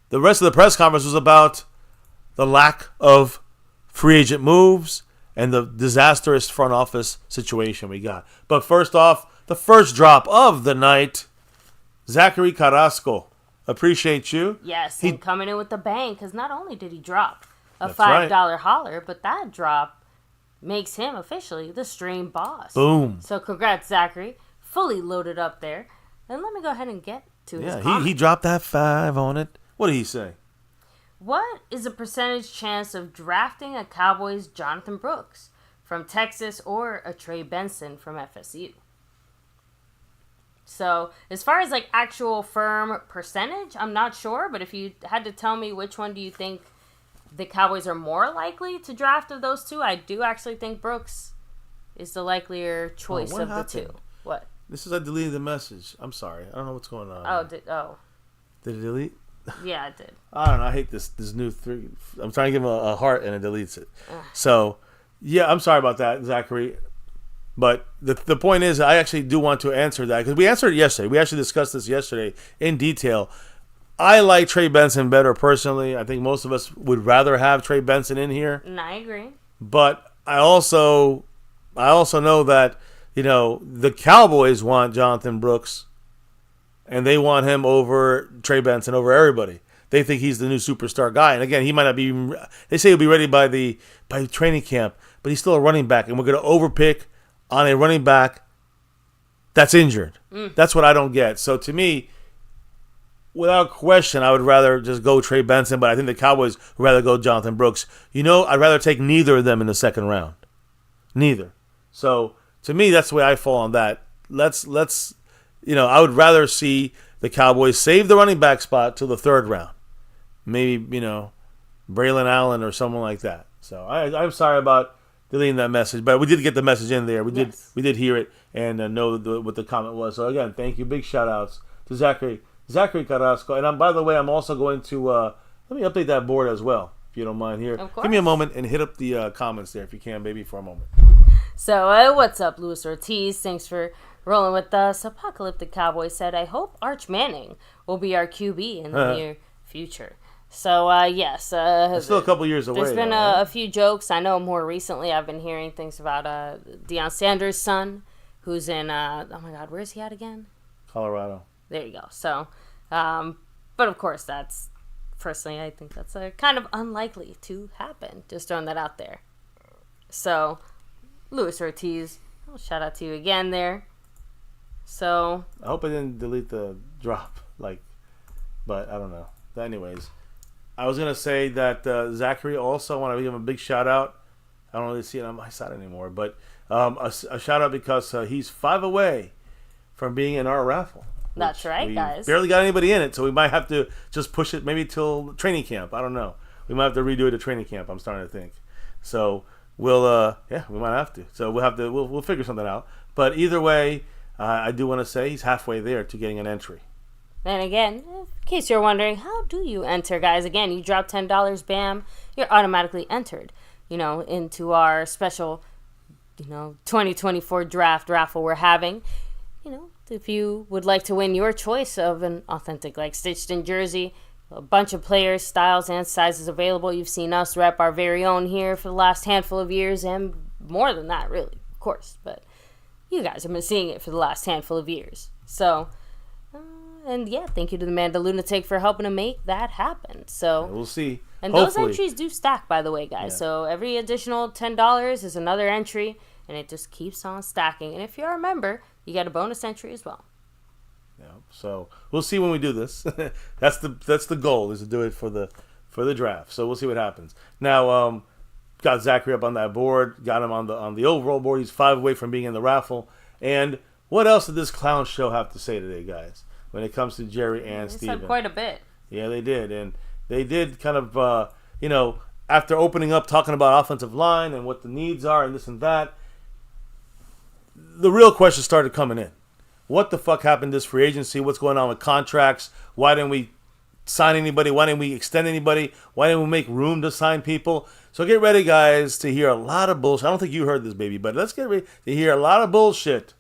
The rest of the press conference was about the lack of free agent moves and the disastrous front office situation we got. But first off, the first drop of the night, Zachary Carrasco. Appreciate you. Yes, and coming in with the bang, because not only did he drop a $5 holler, but that drop makes him officially the stream boss. Boom. So congrats, Zachary. Fully loaded up there. And let me go ahead and get to his comment. He dropped that 5 on it. What did he say? What is the percentage chance of drafting a Cowboys Jonathan Brooks from Texas or a Trey Benson from FSU? So, as far as, like, actual firm percentage, I'm not sure. But if you had to tell me which one do you think the Cowboys are more likely to draft of those two, I do actually think Brooks is the likelier choice of the two. What? This is I deleted the message. I'm sorry. I don't know what's going on. Did it delete? Yeah, it did. I don't know. I hate this new 3. I'm trying to give him a heart and it deletes it. So, yeah, I'm sorry about that, Zachary. But the point is, I actually do want to answer that because we answered it yesterday. We actually discussed this yesterday in detail. I like Trey Benson better personally. I think most of us would rather have Trey Benson in here. And I agree. But I also know that, the Cowboys want Jonathan Brooks, and they want him over Trey Benson, over everybody. They think he's the new superstar guy. And again, he might not be. They say he'll be ready by training camp, but he's still a running back, and we're going to overpick on a running back that's injured. That's what I don't get. So to me, without question, I would rather just go Trey Benson, but I think the Cowboys would rather go Jonathan Brooks. I'd rather take neither of them in the second round. Neither. So to me, that's the way I fall on that. Let's I would rather see the Cowboys save the running back spot till the third round. Maybe, Braylon Allen or someone like that. So I'm sorry about deleting that message, but we did get the message in there. We did hear it and know what the comment was. So again, thank you. Big shout outs to Zachary Carrasco. And by the way, I'm also going to let me update that board as well, if you don't mind here. Of course. Give me a moment and hit up the comments there if you can, baby, for a moment. So what's up, Luis Ortiz? Thanks for rolling with us. Apocalyptic Cowboy said, I hope Arch Manning will be our QB in the near future. So, yes. It's still a couple years away. There's been a few jokes. I know more recently I've been hearing things about Deion Sanders' son, who's in, oh my God, where's he at again? Colorado. There you go. So, but of course, personally, I think that's kind of unlikely to happen. Just throwing that out there. So, Luis Ortiz, shout out to you again there. So, I hope I didn't delete the drop, but I don't know. But anyways, I was going to say that Zachary also, I want to give him a big shout out. I don't really see it on my side anymore, but a shout out because he's 5 away from being in our raffle. That's right, guys. Barely got anybody in it, so we might have to just push it maybe till training camp. I don't know. We might have to redo it at training camp, I'm starting to think. So we'll, we might have to. So we'll figure something out. But either way, I do want to say he's halfway there to getting an entry. And again, in case you're wondering, how do you enter, guys? Again, you drop $10, bam, you're automatically entered, into our special, 2024 draft raffle we're having. If you would like to win your choice of an authentic, stitched-in jersey, a bunch of players, styles, and sizes available. You've seen us rep our very own here for the last handful of years, and more than that, really, of course. But you guys have been seeing it for the last handful of years. So, and yeah, thank you to the Manda Lunatic for helping to make that happen. So we'll see. And hopefully. Those entries do stack, by the way, guys. Yeah. So every additional $10 is another entry, and it just keeps on stacking. And if you're a member, you get a bonus entry as well. Yeah. So we'll see when we do this. That's the goal, is to do it for the draft. So we'll see what happens. Now, got Zachary up on that board. Got him on the overall board. He's 5 away from being in the raffle. And what else did this clown show have to say today, guys? When it comes to Jerry and Steven. They said quite a bit. Yeah, they did. And they did kind of, after opening up, talking about offensive line and what the needs are and this and that, the real questions started coming in. What the fuck happened this free agency? What's going on with contracts? Why didn't we sign anybody? Why didn't we extend anybody? Why didn't we make room to sign people? So get ready, guys, to hear a lot of bullshit. I don't think you heard this, baby, but let's get ready to hear a lot of bullshit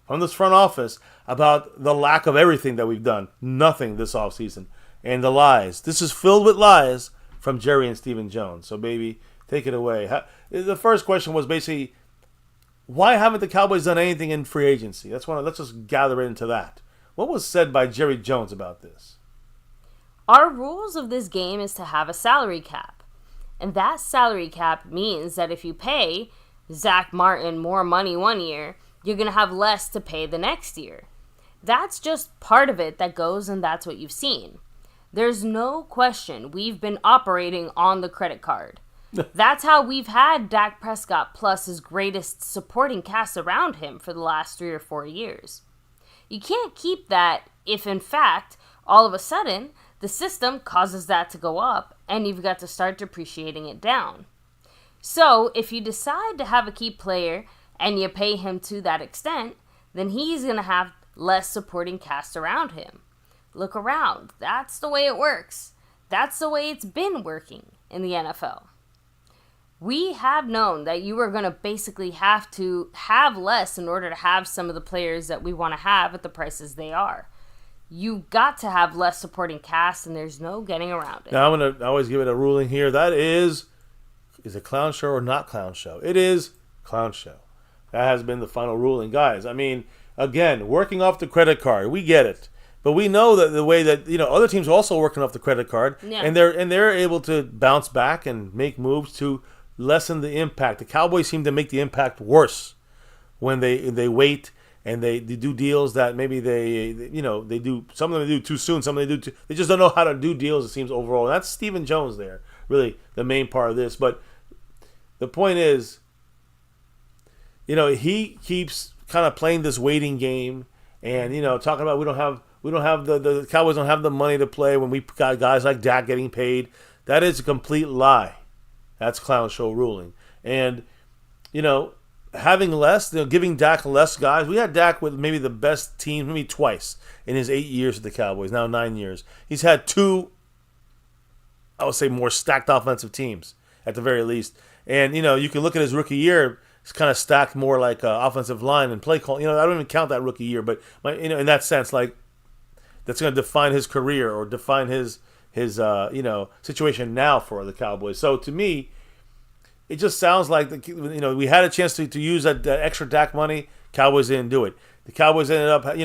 from this front office about the lack of everything that we've done. Nothing this offseason. And the lies. This is filled with lies from Jerry and Stephen Jones. So, baby, take it away. The first question was basically, why haven't the Cowboys done anything in free agency? Let's just gather into that. What was said by Jerry Jones about this? Our rules of this game is to have a salary cap. And that salary cap means that if you pay Zach Martin more money one year, you're going to have less to pay the next year. That's just part of it that goes, and that's what you've seen. There's no question we've been operating on the credit card. That's how we've had Dak Prescott plus his greatest supporting cast around him for the last 3 or 4 years. You can't keep that if, in fact, all of a sudden, the system causes that to go up and you've got to start depreciating it down. So, if you decide to have a key player and you pay him to that extent, then he's going to have less supporting cast around him. Look around. That's the way it works. That's the way it's been working in the NFL. We have known that you are going to basically have to have less in order to have some of the players that we want to have at the prices they are. You've got to have less supporting cast, and there's no getting around it. Now, I'm going to always give it a ruling here. That is it clown show or not clown show? It is clown show. That has been the final ruling. Guys, I mean, again, working off the credit card, we get it. But we know that the way that, other teams are also working off the credit card, and they're able to bounce back and make moves to lessen the impact. The Cowboys seem to make the impact worse when they wait and they do deals that maybe they do. Some of them they do too soon. Some of them they just don't know how to do deals. It seems overall. And that's Stephen Jones there, really the main part of this. But the point is, he keeps kind of playing this waiting game, and talking about we don't have the Cowboys don't have the money to play when we got guys like Dak getting paid. That is a complete lie. That's clown show ruling. And, having less, giving Dak less guys. We had Dak with maybe the best team, maybe twice in his 8 years with the Cowboys, now 9 years. He's had two, I would say, more stacked offensive teams at the very least. And, you can look at his rookie year. It's kind of stacked more like offensive line and play call. I don't even count that rookie year. But, in that sense, like, that's going to define his career or define his situation now for the Cowboys. So to me, it just sounds like we had a chance to use that extra Dak money. Cowboys didn't do it. The Cowboys ended up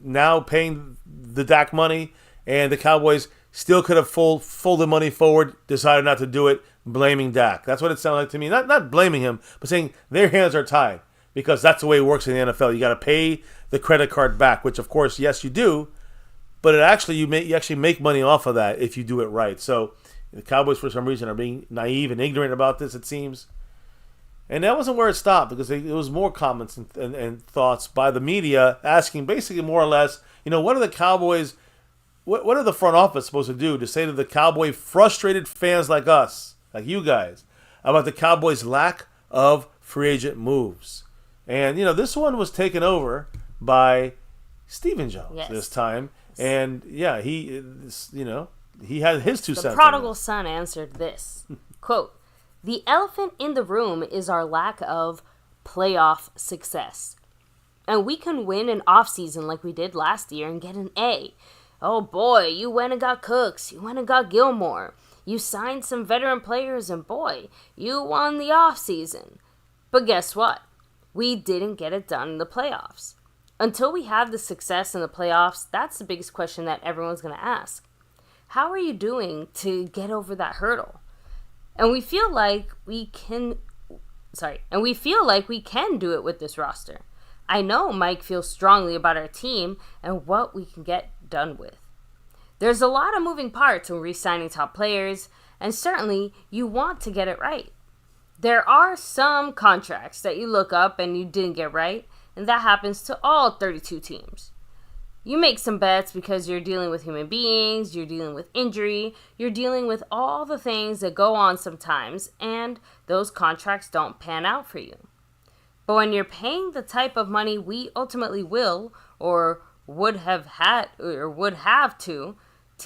now paying the Dak money, and the Cowboys still could have folded money forward, decided not to do it, blaming Dak. That's what it sounded like to me. Not blaming him, but saying their hands are tied because that's the way it works in the NFL. You got to pay the credit card back, which of course, yes, you do. But you actually make money off of that if you do it right. So the Cowboys, for some reason, are being naive and ignorant about this, it seems. And that wasn't where it stopped, because it was more comments and thoughts by the media asking basically more or less, what are the Cowboys, what are the front office supposed to do to say to the Cowboy frustrated fans like us, like you guys, about the Cowboys' lack of free agent moves? And, this one was taken over by Stephen Jones this time. And yeah, he had his 2 cents. The prodigal son answered this, quote, "The elephant in the room is our lack of playoff success. And we can win an offseason like we did last year and get an A. Oh boy, you went and got Cooks. You went and got Gilmore. You signed some veteran players, and boy, you won the offseason. But guess what? We didn't get it done in the playoffs. Until we have the success in the playoffs, that's the biggest question that everyone's going to ask. How are you doing to get over that hurdle? And we feel like we can do it with this roster. I know Mike feels strongly about our team and what we can get done with. There's a lot of moving parts when re-signing top players, and certainly you want to get it right. There are some contracts that you look up and you didn't get right, and that happens to all 32 teams. You make some bets because you're dealing with human beings, you're dealing with injury, you're dealing with all the things that go on sometimes, and those contracts don't pan out for you. But when you're paying the type of money we ultimately will, or would have to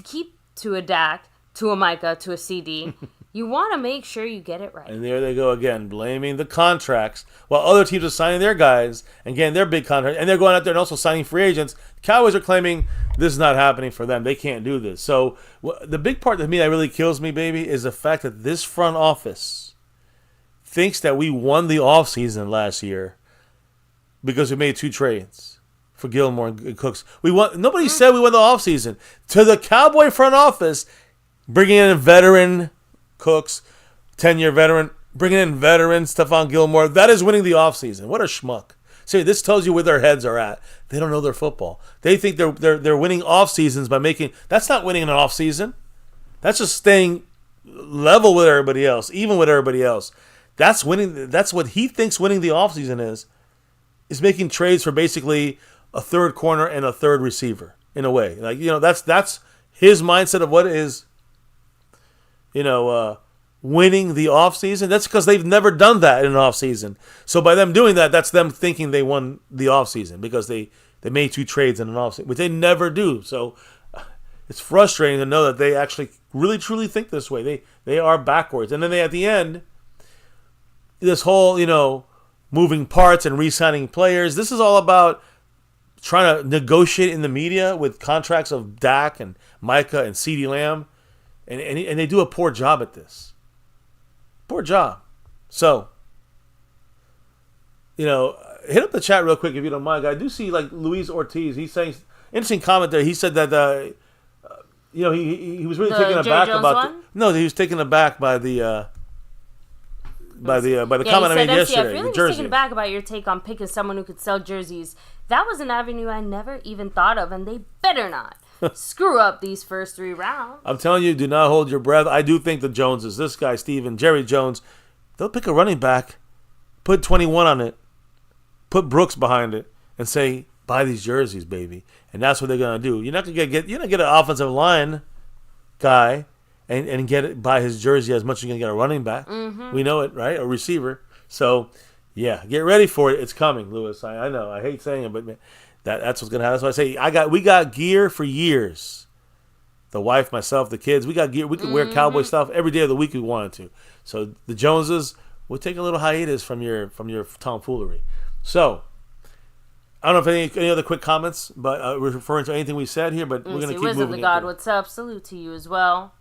keep to a DAK, to a Micah, to a CD, you want to make sure you get it right. And there they go again, blaming the contracts, while other teams are signing their guys and getting their big contracts, and they're going out there and also signing free agents. The Cowboys are claiming this is not happening for them. They can't do this. So the big part to me that really kills me, baby, is the fact that this front office thinks that we won the offseason last year because we made 2 trades for Gilmore and Cooks. Nobody said we won the offseason. To the Cowboy front office, bringing in a veteran Cooks, 10-year veteran, bringing in veteran Stephon Gilmore, that is winning the offseason. What a schmuck. See, this tells you where their heads are at. They don't know their football. They think they're winning off seasons by making. That's not winning an off season. That's just staying level with everybody else, even with everybody else. That's winning. That's what he thinks winning the off season is making trades for basically a third corner and a third receiver in a way. Like, that's his mindset of what is, winning the offseason. That's because they've never done that in an offseason. So by them doing that, that's them thinking they won the offseason because they made 2 trades in an offseason, which they never do. So it's frustrating to know that they actually really truly think this way. They are backwards. And then at the end, this whole, moving parts and re-signing players, this is all about trying to negotiate in the media with contracts of DAK and Micah and CeeDee Lamb. And they do a poor job at this. Poor job. So, hit up the chat real quick if you don't mind. I do see, like, Luis Ortiz. He's saying, interesting comment there. He said that, he was really taken aback about he was taken aback by the comment I made yesterday. I really was taken aback about your take on picking someone who could sell jerseys. That was an avenue I never even thought of, and they better not screw up these first 3 rounds. I'm telling you, do not hold your breath. I do think the Joneses, this guy, Steven, Jerry Jones, they'll pick a running back, put 21 on it, put Brooks behind it, and say, buy these jerseys, baby. And that's what they're gonna do. You're not gonna get an offensive line guy and get it by his jersey as much as you're gonna get a running back. Mm-hmm. We know it, right? A receiver. So yeah, get ready for it. It's coming, Lewis. I know. I hate saying it, but man, that's what's gonna happen. That's why I say we got gear for years. The wife, myself, the kids, we got gear. We could wear Cowboy stuff every day of the week we wanted to. So the Joneses, we'll take a little hiatus from your tomfoolery. So I don't know if any other quick comments, but we're referring to anything we said here, but we're going to keep Wisdom moving. Wisdom of God, what's up? Salute to you as well.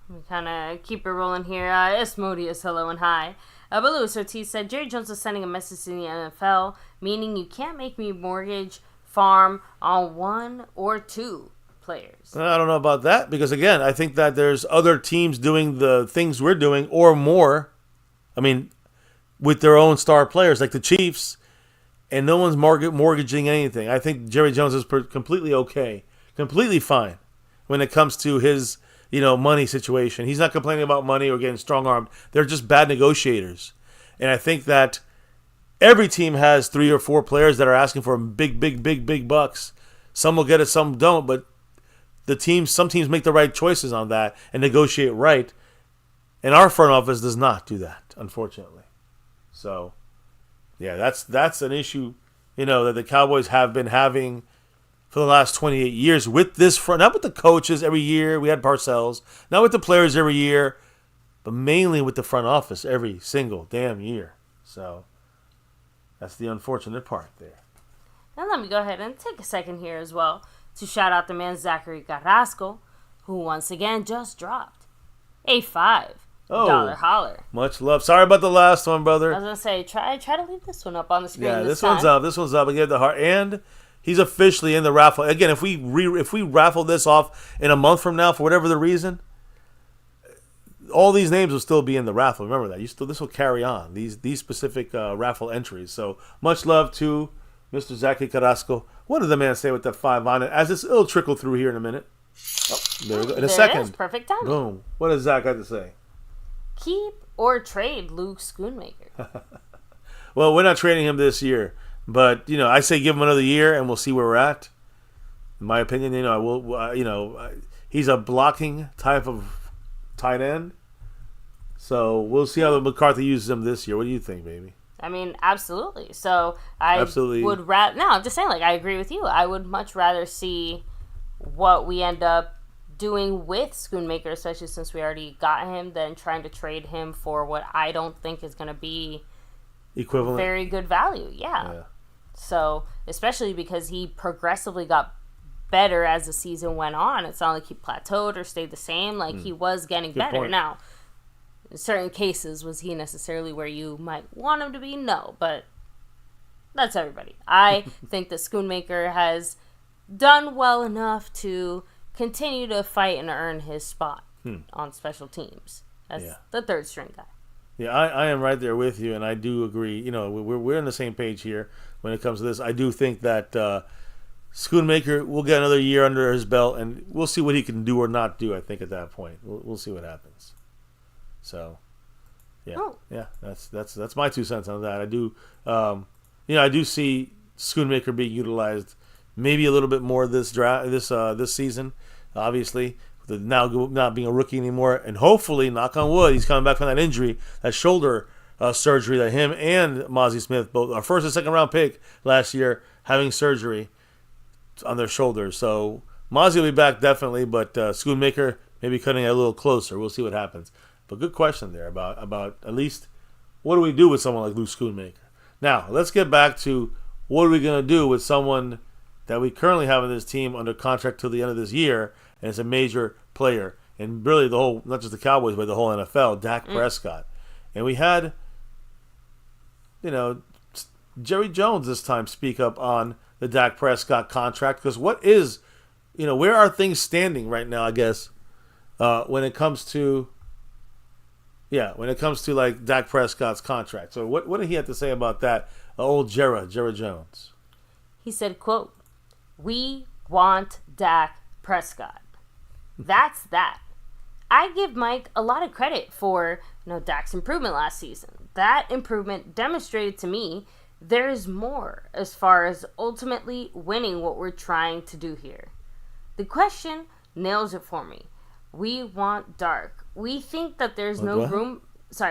We kind of keep it rolling here. Esmodius, hello and hi. But Luis Ortiz said, Jerry Jones is sending a message to the NFL, meaning you can't make me mortgage farm on 1 or 2 players. I don't know about that, because again, I think that there's other teams doing the things we're doing or more. I mean, with their own star players, like the Chiefs. And no one's mortgaging anything. I think Jerry Jones is completely okay, completely fine when it comes to his, money situation. He's not complaining about money or getting strong-armed. They're just bad negotiators. And I think that every team has 3 or 4 players that are asking for big bucks. Some will get it, some don't. But some teams make the right choices on that and negotiate right. And our front office does not do that, unfortunately. So yeah, that's an issue, that the Cowboys have been having for the last 28 years with this front. Not with the coaches every year. We had Parcells. Not with the players every year. But mainly with the front office every single damn year. So that's the unfortunate part there. Now let me go ahead and take a second here as well to shout out the man Zachary Carrasco, who once again just dropped a $5 holler. Much love. Sorry about the last one, brother. I was gonna say try to leave this one up on the screen. Yeah, this time. one's up. This one's up. I gave the heart, and he's officially in the raffle. Again, if we raffle this off in a month from now for whatever the reason, all these names will still be in the raffle. Remember that. This will carry on. These specific raffle entries. So much love to Mr. Zachary Carrasco. What did the man say with that 5 on it? As it'll trickle through here in a minute. Oh, there we go. In a second. It is. Perfect timing. Boom. What does Zach have to say? Keep or trade Luke Schoonmaker. Well, we're not trading him this year, but I say give him another year and we'll see where we're at. In my opinion, I will. He's a blocking type of tight end, so we'll see how McCarthy uses him this year. What do you think, baby? I mean, absolutely. So I would rather. No, I'm just saying. Like, I agree with you. I would much rather see what we end up doing with Schoonmaker, especially since we already got him, than trying to trade him for what I don't think is going to be equivalent, very good value. Yeah. So, especially because he progressively got better as the season went on. It's not like he plateaued or stayed the same. Like, he was getting Good better. point. Now, in certain cases, was he necessarily where you might want him to be? No, but that's everybody. I think that Schoonmaker has done well enough to continue to fight and earn his spot on special teams as the third string guy. Yeah, I am right there with you, and I do agree. We're on the same page here when it comes to this. I do think that Schoonmaker will get another year under his belt, and we'll see what he can do or not do. I think at that point, we'll see what happens. So, yeah, that's my 2 cents on that. I do, I do see Schoonmaker being utilized maybe a little bit more this season, obviously, with now not being a rookie anymore, and hopefully, knock on wood, he's coming back from that injury, that shoulder surgery that him and Mozzie Smith, both our first and second round pick last year, having surgery on their shoulders. So Mozzie will be back definitely, but Schoonmaker maybe cutting it a little closer. We'll see what happens. But good question there about at least what do we do with someone like Luke Schoonmaker. Now, let's get back to what are we going to do with someone that we currently have in this team under contract till the end of this year, and it's a major player, and really the whole, not just the Cowboys, but the whole NFL, Dak Prescott. And we had, Jerry Jones this time speak up on the Dak Prescott contract, because what is, where are things standing right now, I guess, when it comes to like Dak Prescott's contract. So what did he have to say about that? Old Jerry Jones. He said, quote, "We want Dak Prescott." That's that. I give Mike a lot of credit for Dak's improvement last season. That improvement demonstrated to me there's more as far as ultimately winning what we're trying to do here. The question nails it for me. We want Dak. We think that there's no room.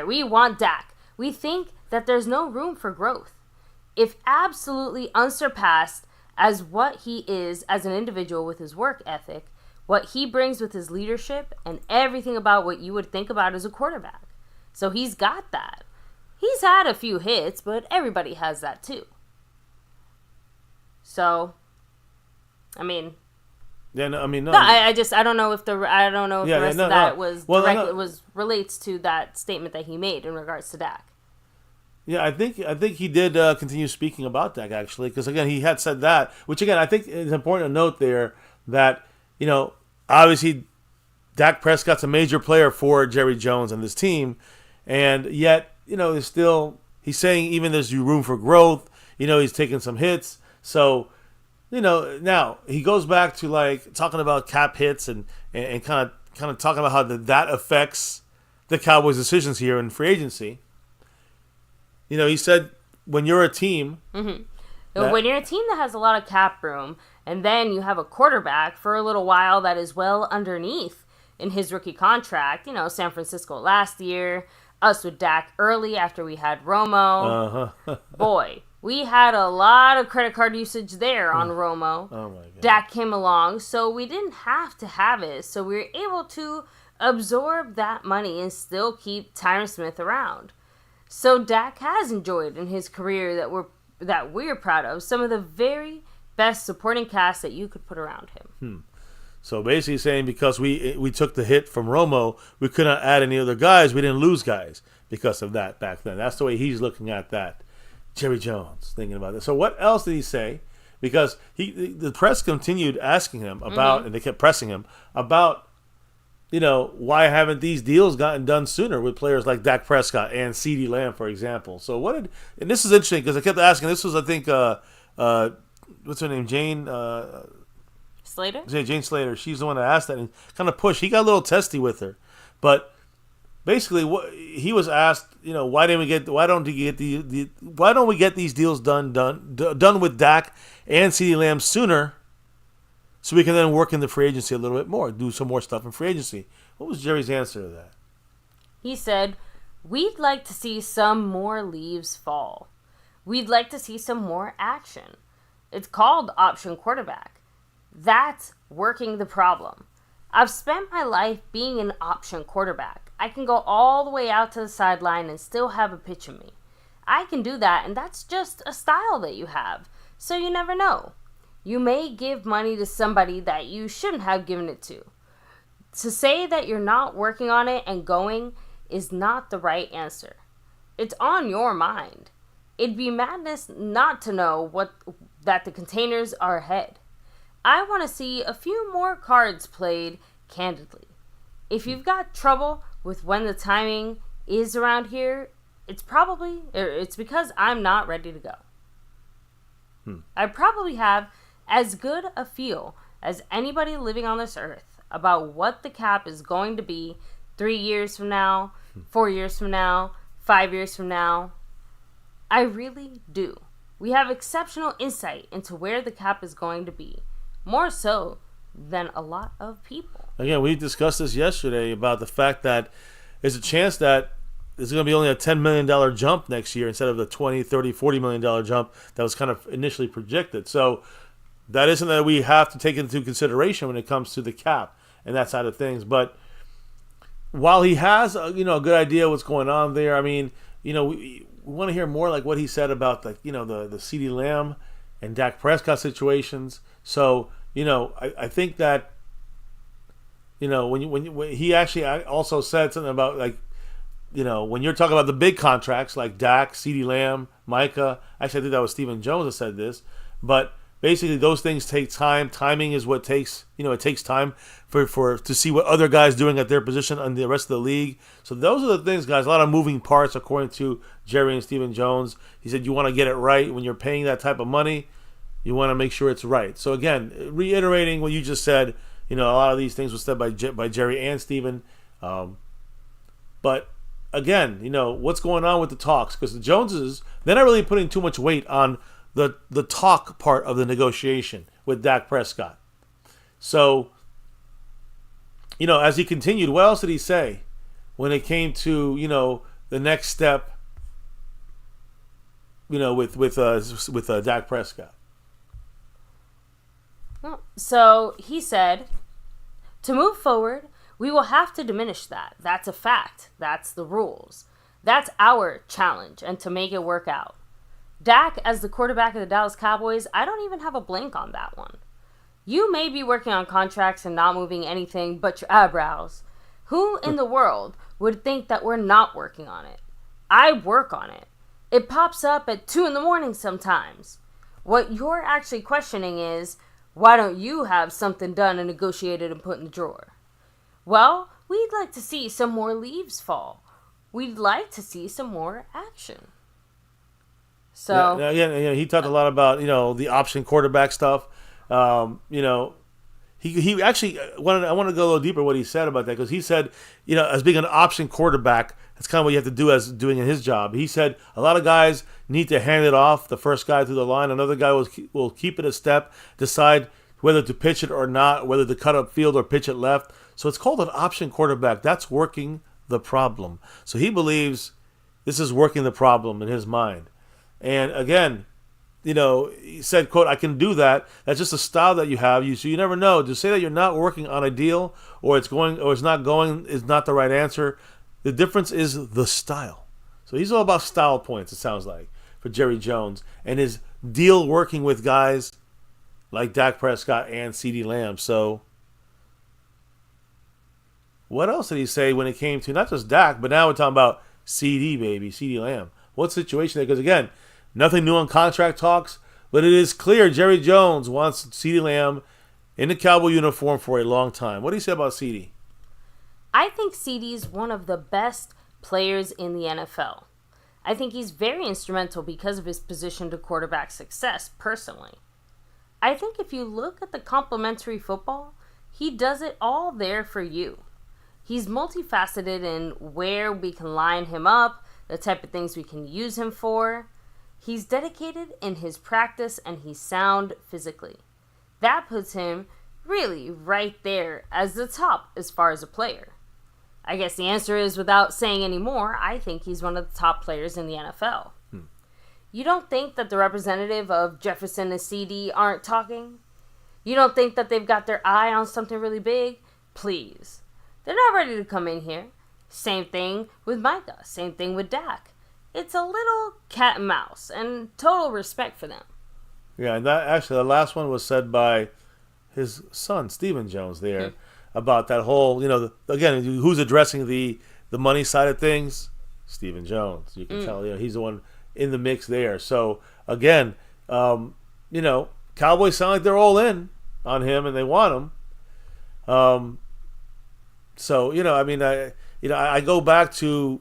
We want Dak. We think that there's no room for growth. If absolutely unsurpassed as what he is as an individual with his work ethic, what he brings with his leadership, and everything about what you would think about as a quarterback. So he's got that. He's had a few hits, but everybody has that too. So, I mean... Yeah, no, I mean, no. I don't know if the rest of that was relates to that statement that he made in regards to Dak. Yeah, I think he did continue speaking about Dak, actually, because again he had said that, which again I think is important to note there that obviously Dak Prescott's a major player for Jerry Jones and this team, and yet he's saying even there's room for growth. He's taking some hits, so. Now he goes back to like talking about cap hits and kind of talking about how that affects the Cowboys' decisions here in free agency. He said when you're a team, when you're a team that has a lot of cap room, and then you have a quarterback for a little while that is well underneath in his rookie contract. San Francisco last year, us with Dak early after we had Romo. Boy. We had a lot of credit card usage there on Romo. Oh my God. Dak came along, so we didn't have to have it. So we were able to absorb that money and still keep Tyron Smith around. So Dak has enjoyed in his career that we're proud of some of the very best supporting cast that you could put around him. So basically saying because we took the hit from Romo, we couldn't add any other guys. We didn't lose guys because of that back then. That's the way he's looking at that. Jerry Jones thinking about this. So what else did he say? Because the press continued asking him about, and they kept pressing him about, why haven't these deals gotten done sooner with players like Dak Prescott and CeeDee Lamb, for example? So and this is interesting because I kept asking. This was, I think, what's her name, Jane Slater. Jane Slater. She's the one that asked that and kind of pushed. He got a little testy with her, but. Basically, he was asked, why don't we get these deals done with Dak and CeeDee Lamb sooner, so we can then work in the free agency a little bit more, do some more stuff in free agency. What was Jerry's answer to that? He said, "We'd like to see some more leaves fall. We'd like to see some more action. It's called option quarterback. That's working the problem. I've spent my life being an option quarterback. I can go all the way out to the sideline and still have a pitch in me. I can do that, and that's just a style that you have. So you never know. You may give money to somebody that you shouldn't have given it to. To say that you're not working on it and going is not the right answer. It's on your mind. It'd be madness not to know that the containers are ahead. I want to see a few more cards played candidly. If you've got trouble with when the timing is around here, it's because I'm not ready to go. I probably have as good a feel as anybody living on this earth about what the cap is going to be 3 years from now, 4 years from now, 5 years from now. I really do. We have exceptional insight into where the cap is going to be, more so than a lot of people. Again, we discussed this yesterday about the fact that there's a chance that there's going to be only a $10 million jump next year instead of the 20, 30, $40 million jump that was kind of initially projected. So that isn't that we have to take into consideration when it comes to the cap and that side of things. But while he has a good idea what's going on there, I mean, we want to hear more like what he said about the CeeDee Lamb and Dak Prescott situations. So I think that when he actually also said something about when you're talking about the big contracts like Dak, CeeDee Lamb, Micah. Actually, I think that was Stephen Jones that said this, but basically those things take time. Timing is what takes it takes time for to see what other guys doing at their position and the rest of the league. So those are the things, guys. A lot of moving parts according to Jerry and Stephen Jones. He said you want to get it right when you're paying that type of money. You want to make sure it's right. So again, reiterating what you just said, a lot of these things were said by Jerry and Stephen. But again, what's going on with the talks? Because the Joneses, they're not really putting too much weight on the talk part of the negotiation with Dak Prescott. So, as he continued, what else did he say when it came to the next step? With Dak Prescott. So he said, to move forward, we will have to diminish that. That's a fact. That's the rules. That's our challenge, and to make it work out. Dak, as the quarterback of the Dallas Cowboys, I don't even have a blank on that one. You may be working on contracts and not moving anything but your eyebrows. Who in the world would think that we're not working on it? I work on it. It pops up at 2 a.m. sometimes. What you're actually questioning is, why don't you have something done and negotiated and put in the drawer? Well, we'd like to see some more leaves fall. We'd like to see some more action. So again, he talked a lot about the option quarterback stuff. He actually I want to go a little deeper what he said about that, because he said as being an option quarterback, that's kind of what you have to do as doing in his job. He said a lot of guys need to hand it off the first guy through the line. Another guy will keep it a step, decide whether to pitch it or not, whether to cut up field or pitch it left. So it's called an option quarterback. That's working the problem. So he believes this is working the problem in his mind. And again, he said, quote, I can do that. That's just a style that you have. So you never know. To say that you're not working on a deal or it's not going is not the right answer. The difference is the style. So he's all about style points, it sounds like, for Jerry Jones. And his deal working with guys like Dak Prescott and CeeDee Lamb. So what else did he say when it came to not just Dak, but now we're talking about CeeDee Lamb. What situation there? Because again, nothing new on contract talks, but it is clear Jerry Jones wants CeeDee Lamb in the Cowboy uniform for a long time. What do you say about CeeDee? I think CeeDee's one of the best players in the NFL. I think he's very instrumental because of his position to quarterback success, personally. I think if you look at the complementary football, he does it all there for you. He's multifaceted in where we can line him up, the type of things we can use him for. He's dedicated in his practice and he's sound physically. That puts him really right there as the top as far as a player. I guess the answer is, without saying any more, I think he's one of the top players in the NFL. You don't think that the representative of Jefferson and CeeDee aren't talking? You don't think that they've got their eye on something really big? Please. They're not ready to come in here. Same thing with Micah. Same thing with Dak. It's a little cat and mouse, and total respect for them. Yeah, and that actually, the last one was said by his son, Stephen Jones, there, about that whole, again, who's addressing the money side of things? Stephen Jones. You can tell, he's the one in the mix there. So, again, Cowboys sound like they're all in on him, and they want him. So, I go back to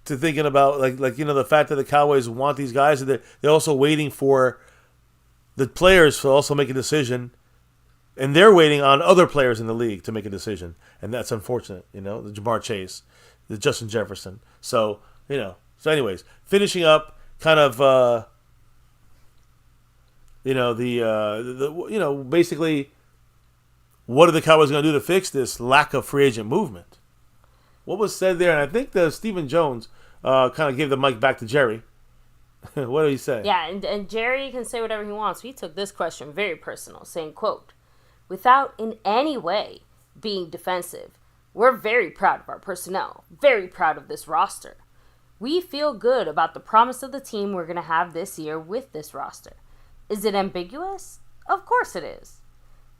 thinking about the fact that the Cowboys want these guys, and they're also waiting for the players to also make a decision, and they're waiting on other players in the league to make a decision, and that's unfortunate. The Jamar Chase, the Justin Jefferson. So anyways, finishing up, kind of Basically, what are the Cowboys going to do to fix this lack of free agent movement? What was said there, and I think that Stephen Jones kind of gave the mic back to Jerry. What did he say? Yeah, and Jerry can say whatever he wants. He took this question very personal, saying, quote, "Without in any way being defensive, we're very proud of our personnel, very proud of this roster. We feel good about the promise of the team we're going to have this year with this roster. Is it ambiguous? Of course it is.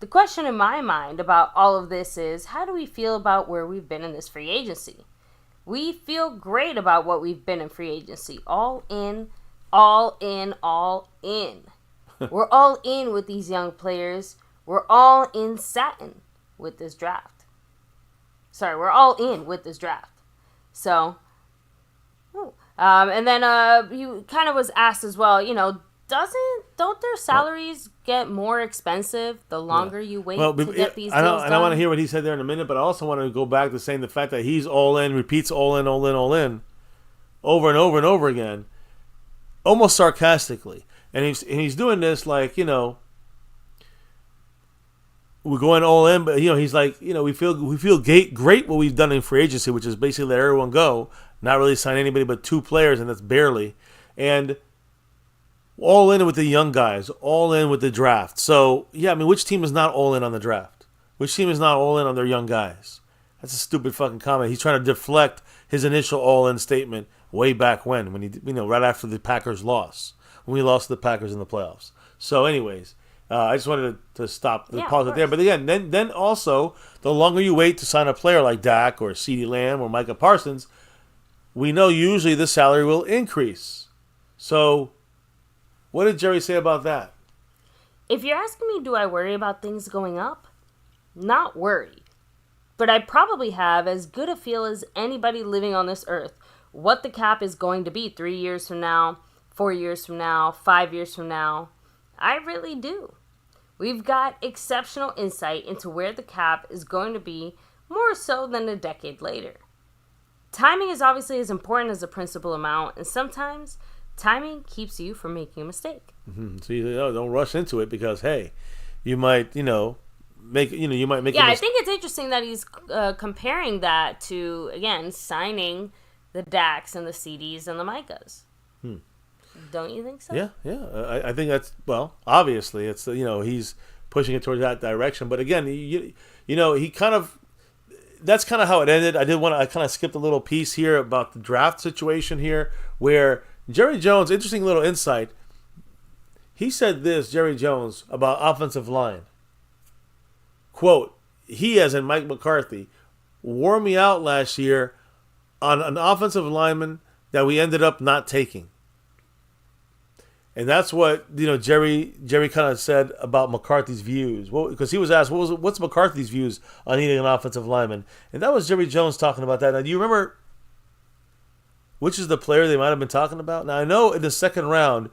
The question in my mind about all of this is, how do we feel about where we've been in this free agency? We feel great about what we've been in free agency. All in, all in, all in. We're all in with these young players. We're all in satin with this draft. Sorry, we're all in with this draft." So, and then he kind of was asked as well, don't their salaries get more expensive the longer you wait to get these deals done? I want to hear what he said there in a minute, but I also want to go back to saying the fact that he's all in, repeats all in, all in, all in, over and over and over again, almost sarcastically. And he's doing this like, we're going all in, but he's like, we feel great what we've done in free agency, which is basically let everyone go, not really sign anybody but 2 players, and that's barely, and all in with the young guys, all in with the draft. So which team is not all in on the draft? Which team is not all in on their young guys? That's a stupid fucking comment. He's trying to deflect his initial all in statement way back when he, right after the Packers loss, when we lost to the Packers in the playoffs. So, anyways. I just wanted to stop the pause it there. But again, then also, the longer you wait to sign a player like DAK or CeeDee Lamb or Micah Parsons, we know usually the salary will increase. So, what did Jerry say about that? If you're asking me, do I worry about things going up? Not worried. But I probably have as good a feel as anybody living on this earth what the cap is going to be 3 years from now, 4 years from now, 5 years from now. I really do. We've got exceptional insight into where the cap is going to be more so than a decade later. Timing is obviously as important as the principal amount, and sometimes timing keeps you from making a mistake. Mm-hmm. So don't rush into it because, hey, you might, make a mistake. I think it's interesting that he's comparing that to, again, signing the DAKs and the CDs and the Micahs. Don't you think so? Yeah. I think that's, obviously it's, he's pushing it towards that direction. But again, he kind of, that's kind of how it ended. I kind of skipped a little piece here about the draft situation here where Jerry Jones, interesting little insight. He said this, Jerry Jones, about offensive line. Quote, he, as in Mike McCarthy, wore me out last year on an offensive lineman that we ended up not taking. And that's what Jerry kind of said about McCarthy's views. Well, because he was asked, what's McCarthy's views on needing an offensive lineman? And that was Jerry Jones talking about that. Now, do you remember which is the player they might have been talking about? Now, I know in the second round,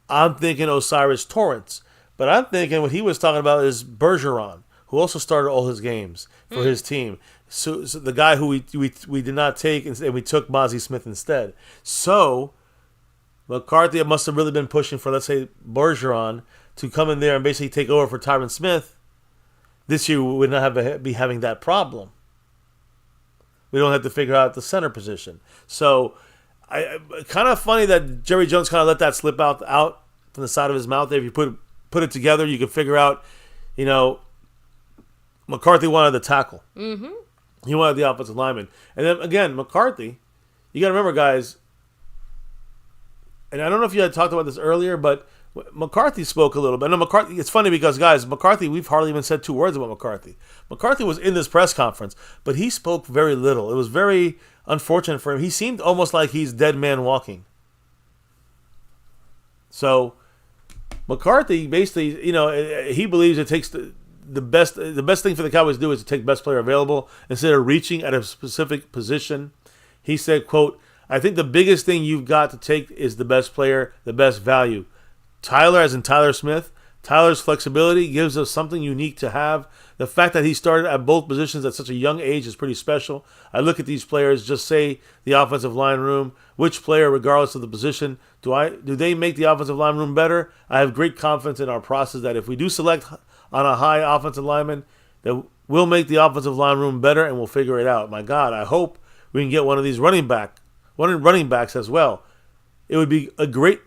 I'm thinking Osiris Torrance. But I'm thinking what he was talking about is Bergeron, who also started all his games for his team. So the guy who we did not take, and we took Mozzie Smith instead. So McCarthy must have really been pushing for, let's say, Bergeron to come in there and basically take over for Tyron Smith. This year we would not be having that problem. We don't have to figure out the center position. So, kind of funny that Jerry Jones kind of let that slip out from the side of his mouth there. If you put it together, you can figure out, McCarthy wanted the tackle. Mm-hmm. He wanted the offensive lineman. And then, again, McCarthy, you got to remember, guys, and I don't know if you had talked about this earlier, but McCarthy spoke a little bit. No, McCarthy. It's funny because, guys, McCarthy, we've hardly even said 2 words about McCarthy. McCarthy was in this press conference, but he spoke very little. It was very unfortunate for him. He seemed almost like he's dead man walking. So McCarthy basically, he believes it takes the best thing for the Cowboys to do is to take the best player available instead of reaching at a specific position. He said, quote, I think the biggest thing you've got to take is the best player, the best value. Tyler, as in Tyler Smith, Tyler's flexibility gives us something unique to have. The fact that he started at both positions at such a young age is pretty special. I look at these players, just say the offensive line room. Which player, regardless of the position, do they make the offensive line room better? I have great confidence in our process that if we do select on a high offensive lineman, that we'll make the offensive line room better and we'll figure it out. My God, I hope we can get one of these running backs as well. It would be great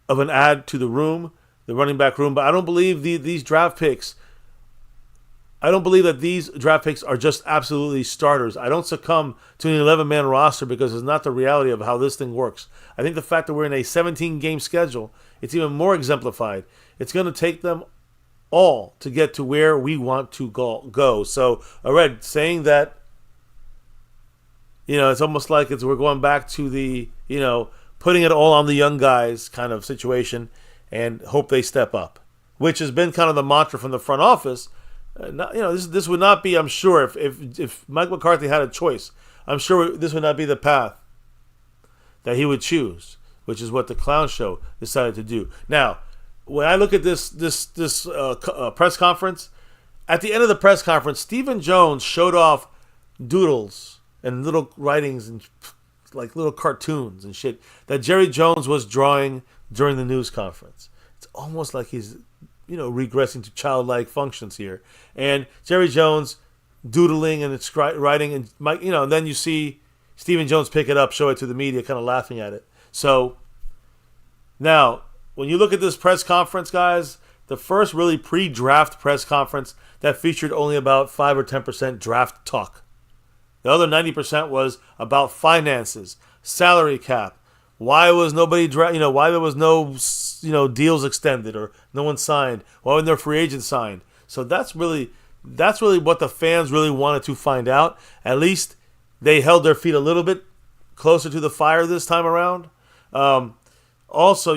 of an add to the room, the running back room. But I don't believe these draft picks. I don't believe that these draft picks are just absolutely starters. I don't succumb to an 11-man roster because it's not the reality of how this thing works. I think the fact that we're in a 17-game schedule, it's even more exemplified. It's going to take them all to get to where we want to go. So, Red, saying that, it's almost like we're going back to the, putting it all on the young guys kind of situation and hope they step up, which has been kind of the mantra from the front office. This would not be, I'm sure, if Mike McCarthy had a choice, I'm sure this would not be the path that he would choose, which is what the Clown Show decided to do. Now, when I look at this press conference, at the end of the press conference, Stephen Jones showed off doodles and little writings and like little cartoons and shit that Jerry Jones was drawing during the news conference. It's almost like he's regressing to childlike functions here. And Jerry Jones doodling and writing, and Mike, and then you see Stephen Jones pick it up, show it to the media, kind of laughing at it. So now, when you look at this press conference, guys, the first really pre-draft press conference that featured only about 5 or 10% draft talk. The other 90% was about finances, salary cap, why was nobody why there was no deals extended or no one signed, why wasn't there free agents signed. So that's really what the fans really wanted to find out. At least they held their feet a little bit closer to the fire this time around. Also,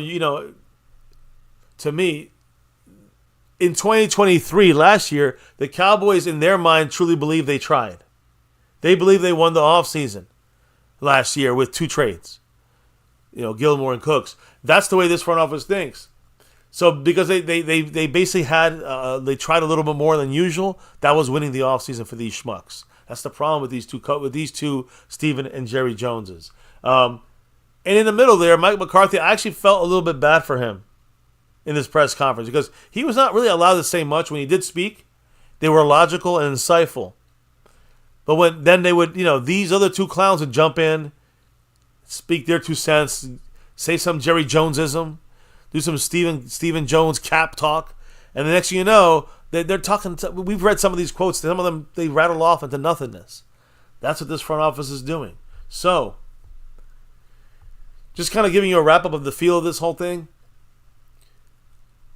to me, in 2023, last year, the Cowboys, in their mind, truly believe they tried. They believe they won the offseason last year with 2 trades. Gilmore and Cooks. That's the way this front office thinks. So because they basically had, they tried a little bit more than usual, that was winning the offseason for these schmucks. That's the problem with these two Stephen and Jerry Joneses. And in the middle there, Mike McCarthy, I actually felt a little bit bad for him in this press conference because he was not really allowed to say much. When he did speak, they were logical and insightful. But then they would, these other 2 clowns would jump in, speak their 2 cents, say some Jerry Jonesism, do some Stephen Jones cap talk, and the next thing you know, they're talking. We've read some of these quotes. Some of them they rattle off into nothingness. That's what this front office is doing. So, just kind of giving you a wrap up of the feel of this whole thing.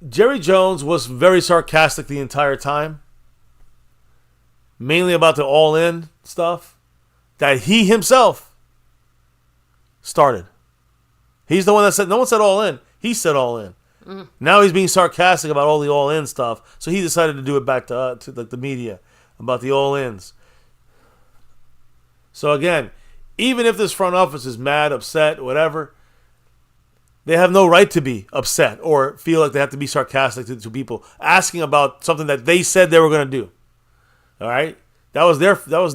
Jerry Jones was very sarcastic the entire time, mainly about the all-in stuff that he himself started. He's the one that said, no one said all in. He said all in. Mm. Now he's being sarcastic about all the all in stuff. So he decided to do it back to the media about the all ins. So again, even if this front office is mad, upset, whatever, they have no right to be upset or feel like they have to be sarcastic to people asking about something that they said they were going to do. All right? That was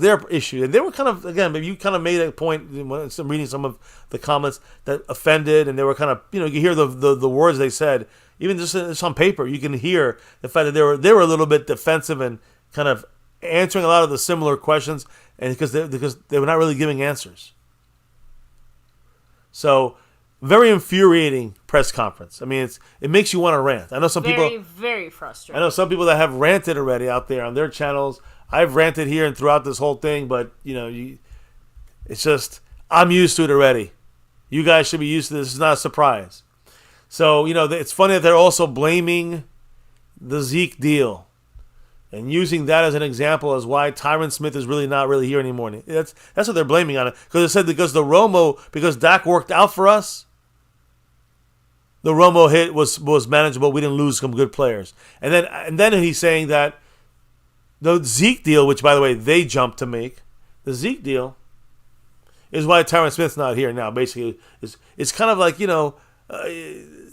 their issue. And they were kind of, again, maybe you kind of made a point when reading some of the comments that offended, and they were kind of, you hear the words they said. Even just on paper, you can hear the fact that they were a little bit defensive and kind of answering a lot of the similar questions, and because they were not really giving answers. So, very infuriating press conference. I mean, it makes you want to rant. I know some people very frustrating. I know some people that have ranted already out there on their channels. I've ranted here and throughout this whole thing, but it's just I'm used to it already. You guys should be used to this. It's not a surprise. So it's funny that they're also blaming the Zeke deal and using that as an example as why Tyron Smith is really not really here anymore. That's what they're blaming on it, because they said because Dak worked out for us. The Romo hit was manageable. We didn't lose some good players, and then he's saying that the Zeke deal, which by the way they jumped to make, the Zeke deal is why Tyron Smith's not here now. Basically, it's kind of like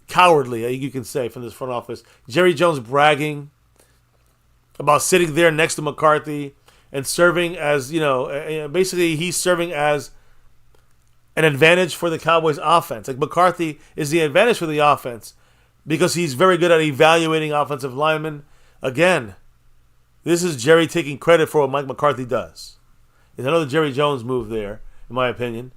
cowardly, you can say, from this front office. Jerry Jones bragging about sitting there next to McCarthy and serving as, basically he's serving as an advantage for the Cowboys offense. Like McCarthy is the advantage for the offense because he's very good at evaluating offensive linemen. Again, this is Jerry taking credit for what Mike McCarthy does. It's another Jerry Jones move there, in my opinion.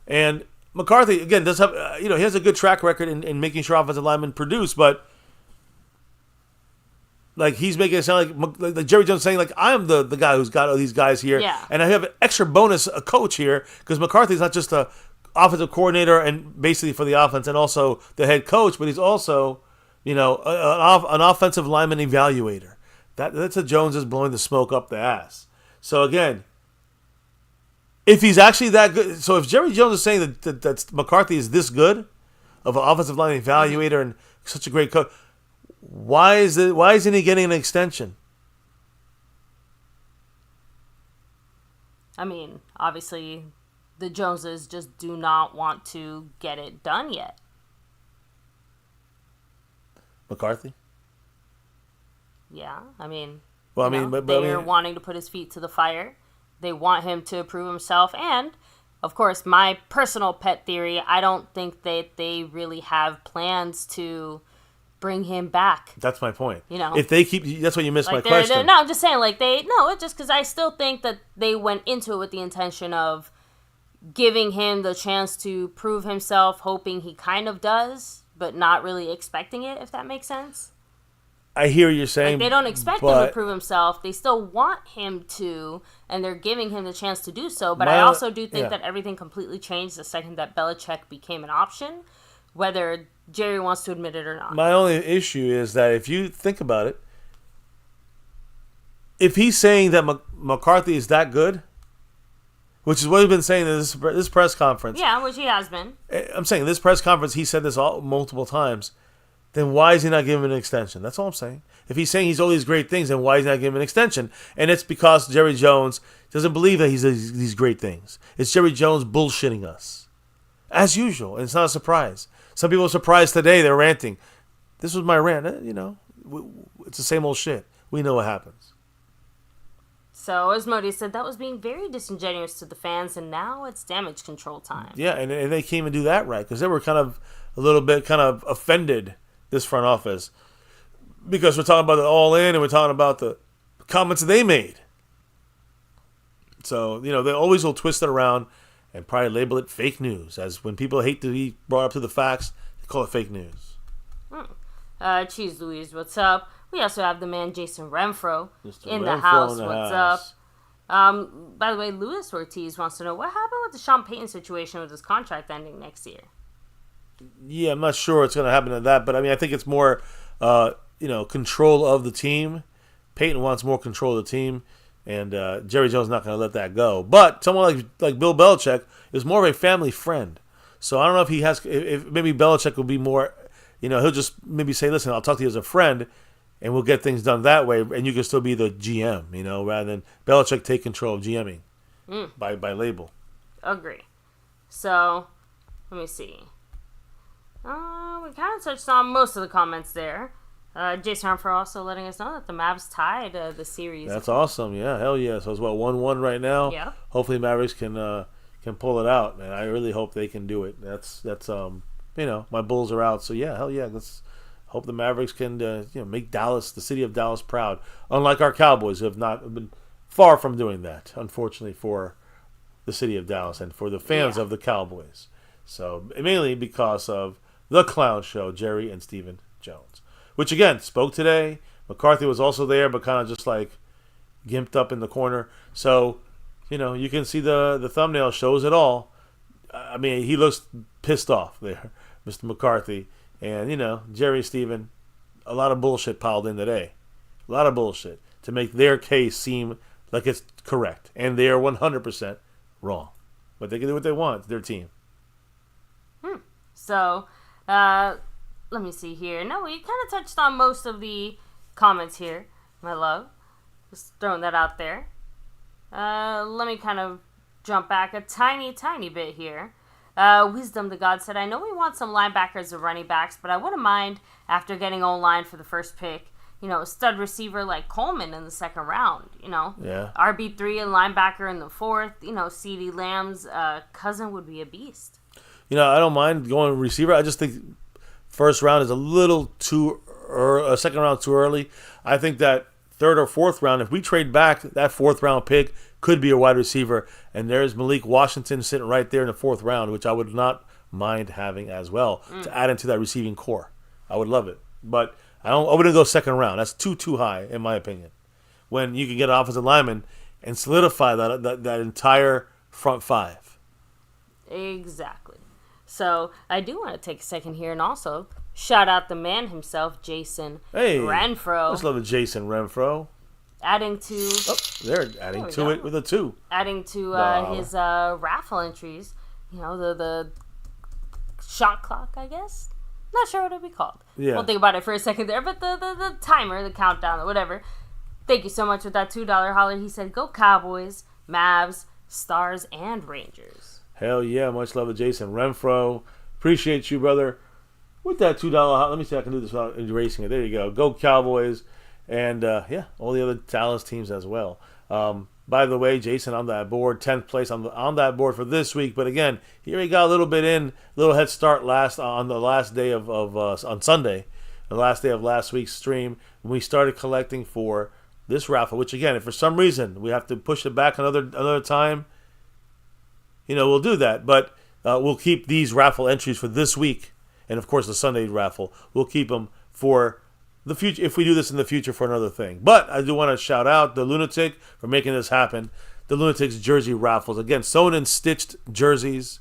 And McCarthy, again, does have, he has a good track record in making sure offensive linemen produce, but like he's making it sound like Jerry Jones saying, like, I'm the guy who's got all these guys here. Yeah. And I have an extra bonus, a coach here, because McCarthy's not just a offensive coordinator and basically for the offense and also the head coach, but he's also, an offensive lineman evaluator. That's a Jones is blowing the smoke up the ass. So again, if he's actually that good, so if Jerry Jones is saying that McCarthy is this good of an offensive line evaluator and such a great coach, why isn't he getting an extension? I mean, obviously, the Joneses just do not want to get it done yet. McCarthy? Yeah, I mean, but they're wanting to put his feet to the fire. They want him to prove himself. And, of course, my personal pet theory, I don't think that they really have plans to bring him back. That's my point. If they keep, that's what you missed my Like question. no, I'm just saying, it's just because I still think that they went into it with the intention of giving him the chance to prove himself, hoping he kind of does, but not really expecting it, if that makes sense. I hear what you're saying. They don't expect him to prove himself. They still want him to, and they're giving him the chance to do so. But I also do think that everything completely changed the second that Belichick became an option, whether Jerry wants to admit it or not. My only issue is that if you think about it, if he's saying that McCarthy is that good, which is what he's been saying in this press conference. Yeah, which he has been. I'm saying this press conference, he said this multiple times. Then why is he not giving him an extension? That's all I'm saying. If he's saying he's all these great things, then why is he not giving him an extension? And it's because Jerry Jones doesn't believe that he's these great things. It's Jerry Jones bullshitting us. As usual. And it's not a surprise. Some people are surprised today. They're ranting. This was my rant. It's the same old shit. We know what happens. So, as Modi said, that was being very disingenuous to the fans, and now it's damage control time. Yeah, and they can't even do that right, because they were kind of a little bit offended, this front office, because we're talking about the all-in and we're talking about the comments they made. So, they always will twist it around and probably label it fake news, as when people hate to be brought up to the facts, they call it fake news. Cheese Louise, what's up? We also have the man Jason Renfro in the Renfro house. in the What's house. up? By the way, Luis Ortiz wants to know what happened with the Sean Payton situation with his contract ending next year. Yeah, I'm not sure what's going to happen to that, but I think it's more, control of the team. Peyton wants more control of the team, and Jerry Jones is not going to let that go. But someone like Bill Belichick is more of a family friend, so I don't know if he has. If maybe Belichick will be more, he'll just maybe say, "Listen, I'll talk to you as a friend, and we'll get things done that way, and you can still be the GM, rather than Belichick take control of GMing by label." Agree. So, let me see. We kind of touched on most of the comments there. Jason Renfro also letting us know that the Mavs tied the series. That's awesome. Yeah, hell yeah. So it's 1-1 right now. Yeah. Hopefully Mavericks can pull it out, man. I really hope they can do it. That's my Bulls are out, so yeah, hell yeah. Let's hope the Mavericks can make Dallas, the city of Dallas, proud. Unlike our Cowboys, who have not been far from doing that, unfortunately, for the city of Dallas and for the fans of the Cowboys. So mainly because of the clown show, Jerry and Stephen Jones, which again spoke today. McCarthy was also there, but kind of just like gimped up in the corner. So, you can see the thumbnail shows it all. He looks pissed off there, Mr. McCarthy. And, Jerry, Stephen, a lot of bullshit piled in today. A lot of bullshit to make their case seem like it's correct. And they are 100% wrong. But they can do what they want. It's their team. So, let me see here. No, we kind of touched on most of the comments here, my love. Just throwing that out there. Let me kind of jump back a tiny bit here. Wisdom to God said, I know we want some linebackers and running backs, but I wouldn't mind after getting O-line for the first pick. A stud receiver like Coleman in the second round, Yeah. RB3 and linebacker in the fourth, CeeDee Lamb's cousin would be a beast. I don't mind going receiver. I just think first round is a little too early, second round too early. I think that third or fourth round, if we trade back, that fourth round pick could be a wide receiver. And there's Malik Washington sitting right there in the fourth round, which I would not mind having as well to add into that receiving core. I would love it. But I wouldn't go second round. That's too high, in my opinion. When you can get an offensive lineman and solidify that entire front five. Exactly. So I do want to take a second here and also shout out the man himself, Jason Renfro. Let's love it, Jason Renfro. Adding to... Oh, they're adding to it with a 2. Adding to his raffle entries. The shot clock, I guess. Not sure what it'd be called. Yeah. We'll think about it for a second there. But the timer, the countdown, whatever. Thank you so much with that $2 holler. He said, go Cowboys, Mavs, Stars, and Rangers. Hell yeah. Much love to Jason Renfro. Appreciate you, brother. With that $2 holler, let me see if I can do this without erasing it. There you go. Go Cowboys. And, all the other Dallas teams as well. By the way, Jason on that board, 10th place on that board for this week. But again, here he got a little bit a little head start on the last day on Sunday, the last day of last week's stream, when we started collecting for this raffle. Which again, if for some reason we have to push it back another time, we'll do that. But we'll keep these raffle entries for this week, and of course the Sunday raffle. We'll keep them for the future, if we do this in the future for another thing. But I do want to shout out the Lunatic for making this happen. The Lunatic's jersey raffles. Again, sewn and stitched jerseys.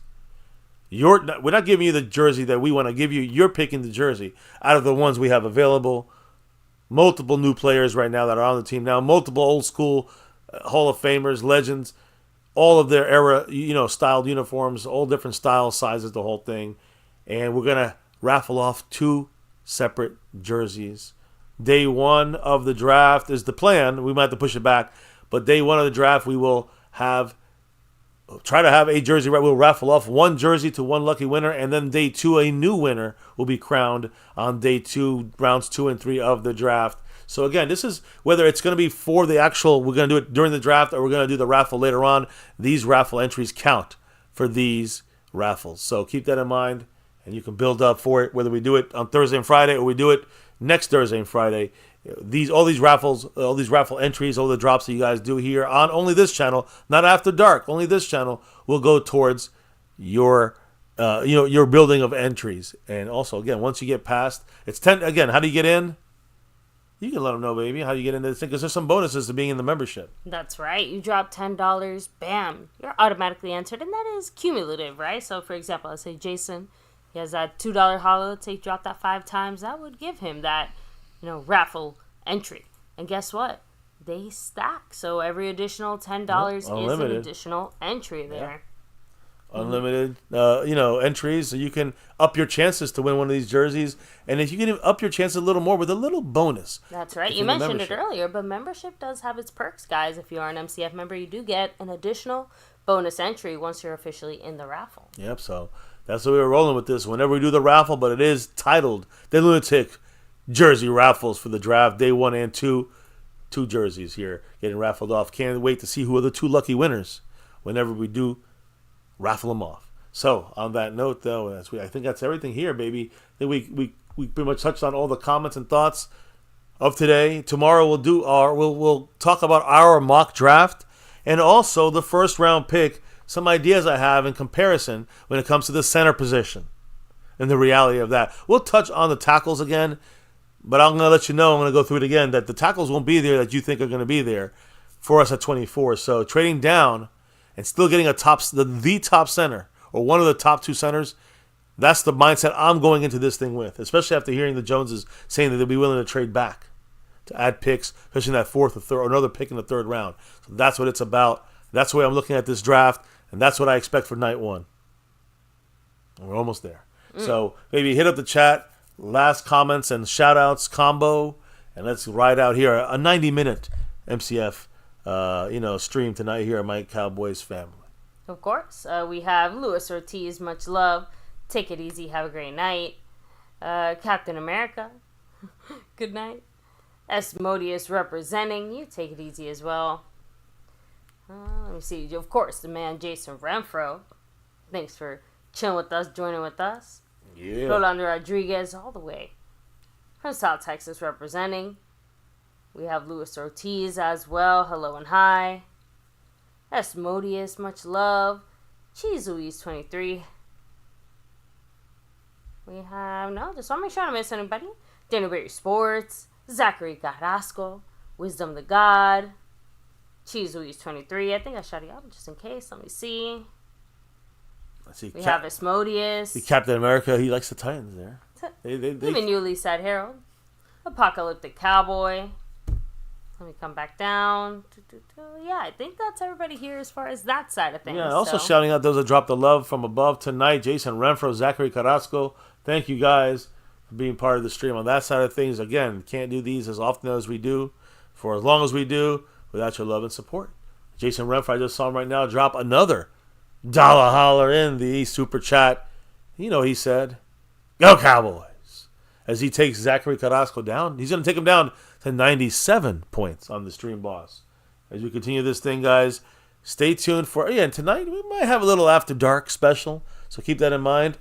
We're not giving you the jersey that we want to give you. You're picking the jersey out of the ones we have available. Multiple new players right now that are on the team now. Multiple old school Hall of Famers, legends. All of their era, styled uniforms. All different styles, sizes, the whole thing. And we're going to raffle off 2 separate jerseys. Day 1 of the draft is the plan. We might have to push it back, but day 1 of the draft we will try to have a jersey. Right, we'll raffle off 1 jersey to 1 lucky winner, and then day 2 a new winner will be crowned on day 2, rounds 2 and 3 of the draft. So again, this is whether it's going to be for the actual. We're going to do it during the draft, or we're going to do the raffle later on. These raffle entries count for these raffles, so keep that in mind. And you can build up for it, whether we do it on Thursday and Friday or we do it next Thursday and Friday. All these raffle entries, all the drops that you guys do here on only this channel, not After Dark, only this channel, will go towards your building of entries. And also, again, once you get past, it's 10. Again, how do you get in? You can let them know, baby, how you get into this thing, because there's some bonuses to being in the membership. That's right. You drop $10, bam, you're automatically entered, and that is cumulative, right? So, for example, let's say Jason. He has that $2 holler. He dropped that 5 times. That would give him that, raffle entry. And guess what? They stack. So every additional $10 is an additional entry there. Yeah. Unlimited, entries. So you can up your chances to win one of these jerseys. And if you can even up your chances a little more with a little bonus. That's right. You mentioned it earlier, but membership does have its perks, guys. If you are an MCF member, you do get an additional bonus entry once you're officially in the raffle. Yep, so that's what we were rolling with this whenever we do the raffle, but it is titled the Lunatic Jersey Raffles for the draft, day 1 and 2. 2 jerseys here getting raffled off. Can't wait to see who are the 2 lucky winners whenever we do raffle them off. So, on that note, though, I think that's everything here, baby. I think we pretty much touched on all the comments and thoughts of today. Tomorrow we'll talk about our mock draft and also the first round pick. Some ideas I have in comparison when it comes to the center position and the reality of that. We'll touch on the tackles again, but I'm going to let you know, I'm going to go through it again, that the tackles won't be there that you think are going to be there for us at 24. So trading down and still getting the top center or one of the top 2 centers, that's the mindset I'm going into this thing with, especially after hearing the Joneses saying that they'll be willing to trade back to add picks, especially in that 4th or 3rd or another pick in the 3rd round. So that's what it's about. That's the way I'm looking at this draft. And that's what I expect for night 1. And we're almost there. So maybe hit up the chat, last comments and shout-outs combo, and let's ride out here a 90-minute MCF stream tonight here at My Cowboys Family. Of course, we have Luis Ortiz, much love. Take it easy, have a great night. Captain America, good night. Asmodeus representing, you take it easy as well. Let me see, of course, the man Jason Renfro. Thanks for chilling with us, joining with us. Yeah. Rolando Rodriguez, all the way from South Texas representing. We have Luis Ortiz as well, hello and hi. Asmodeus, much love. Cheese Louise 23. We have, no, just want to make sure I don't miss anybody. Daniel Berry Sports, Zachary Carrasco, Wisdom the God, Cheese Louise 23. I think I shot it out just in case. Let me see. Let's see. We have Asmodeus. The Captain America, he likes the Titans there. Even Newly Sad Harold. Apocalyptic Cowboy. Let me come back down. Yeah, I think that's everybody here as far as that side of things. Yeah, also shouting out those that dropped the love from above tonight. Jason Renfro, Zachary Carrasco. Thank you guys for being part of the stream on that side of things. Again, can't do these as often as we do, for as long as we do, without your love and support. Jason Renfro, I just saw him right now drop another dollar holler in the super chat. You know, he said, "Go Cowboys!" As he takes Zachary Carrasco down. He's going to take him down to 97 points on the stream, boss. As we continue this thing, guys, stay tuned for, and tonight we might have a little After Dark special, so keep that in mind.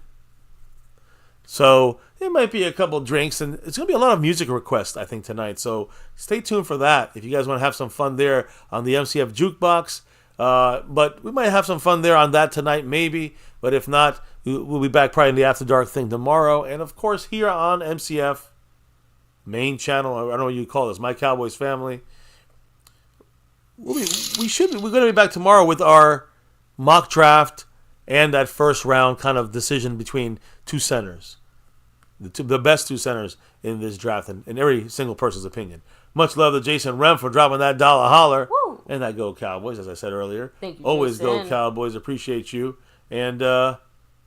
So there might be a couple drinks, and it's going to be a lot of music requests, I think, tonight. So stay tuned for that if you guys want to have some fun there on the MCF Jukebox. But we might have some fun there on that tonight, maybe. But if not, we'll be back probably in the After Dark thing tomorrow. And, of course, here on MCF main channel, I don't know what you call this, My Cowboys Family. We're going to be back tomorrow with our mock draft and that first round kind of decision between two centers. The best two centers in this draft, in every single person's opinion. Much love to Jason Rem for dropping that dollar holler. Woo. And that Go Cowboys, as I said earlier. Thank you, Always Jason. Go Cowboys. Appreciate you. And,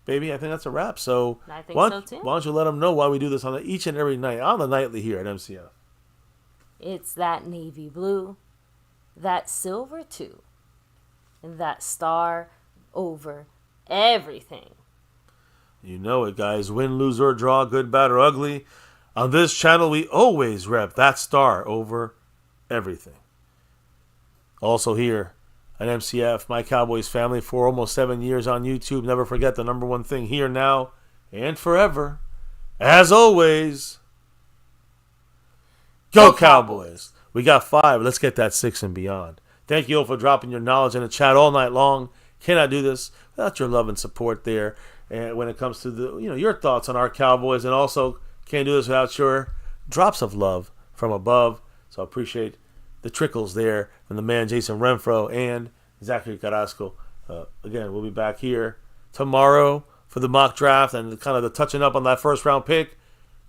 baby, I think that's a wrap. So, I think why so, too. don't you let them know why we do this on each and every night, on the nightly here at MCF. It's that navy blue, that silver too, and that star over everything. You know it, guys. Win, lose, or draw, good, bad, or ugly. On this channel, we always rep that star over everything. Also here at MCF, My Cowboys Family, for almost 7 years on YouTube. Never forget the number one thing here, now, and forever. As always, Go Cowboys. We got 5. Let's get that 6 and beyond. Thank you all for dropping your knowledge in the chat all night long. Cannot do this without your love and support there. And when it comes to your thoughts on our Cowboys, and also can't do this without your drops of love from above. So I appreciate the trickles there from the man Jason Renfro and Zachary Carrasco. Again, we'll be back here tomorrow for the mock draft and kind of the touching up on that first round pick.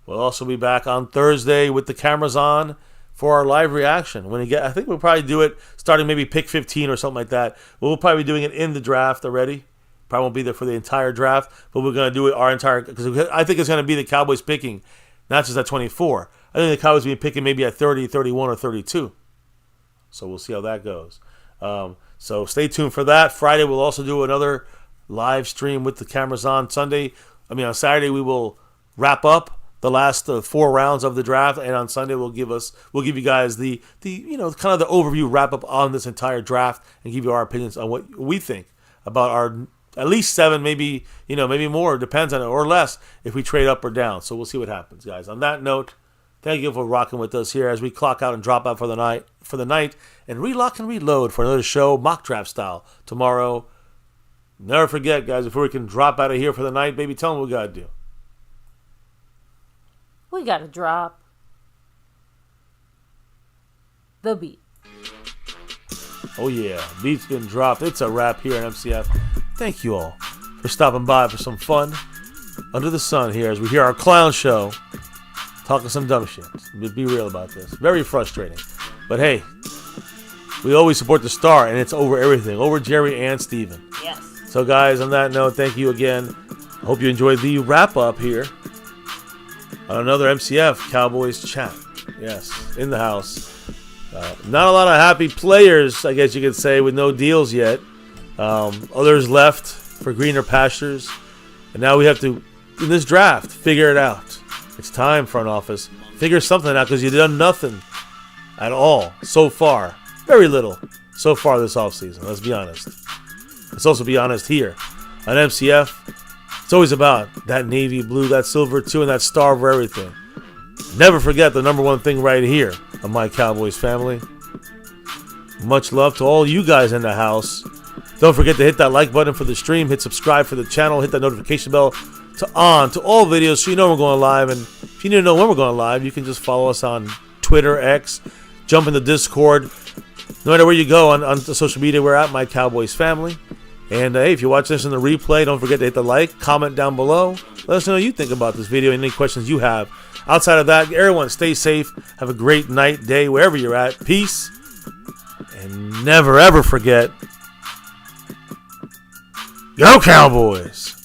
We'll also be back on Thursday with the cameras on for our live reaction. I think we'll probably do it starting maybe pick 15 or something like that. We'll probably be doing it in the draft already. Probably won't be there for the entire draft, but we're going to do it because I think it's going to be the Cowboys picking, not just at 24. I think the Cowboys will be picking maybe at 30, 31, or 32. So we'll see how that goes. So stay tuned for that. Friday we'll also do another live stream with the cameras on. On Saturday we will wrap up the last 4 rounds of the draft, and on Sunday we'll give you guys the kind of the overview wrap up on this entire draft and give you our opinions on what we think about our at least 7, maybe more, depends on it, or less if we trade up or down. So we'll see what happens, guys. On that note, thank you for rocking with us here as we clock out and drop out for the night, and relock and reload for another show, mock draft style, tomorrow. Never forget, guys, before we can drop out of here for the night, baby, tell them what we got to do. We got to drop the beat. Oh yeah, beat's been dropped. It's a wrap here at MCF. Thank you all for stopping by for some fun under the sun here as we hear our clown show talking some dumb shit. Be real about this. Very frustrating. But hey, we always support the star, and it's over everything. Over Jerry and Steven. Yes. So guys, on that note, thank you again. I hope you enjoyed the wrap up here on another MCF Cowboys chat. Yes, in the house. Not a lot of happy players, I guess you could say, with no deals yet. Others left for greener pastures. And now we have to, in this draft, figure it out. It's time, front office. Figure something out because you've done nothing at all so far. Very little so far this offseason. Let's be honest. Let's also be honest here. On MCF, it's always about that navy blue, that silver too, and that star over everything. Never forget the number one thing right here on My Cowboys Family. Much love to all you guys in the house. Don't forget to hit that like button for the stream, hit subscribe for the channel, hit that notification bell to all videos so you know we're going live. And if you need to know when we're going live, you can just follow us on Twitter, X, jump in the Discord. No matter where you go on the social media, we're at My Cowboys Family. And hey, if you watch this in the replay, don't forget to hit the like, comment down below. Let us know what you think about this video and any questions you have. Outside of that, everyone stay safe. Have a great night, day, wherever you're at. Peace. And never, ever forget, go Cowboys!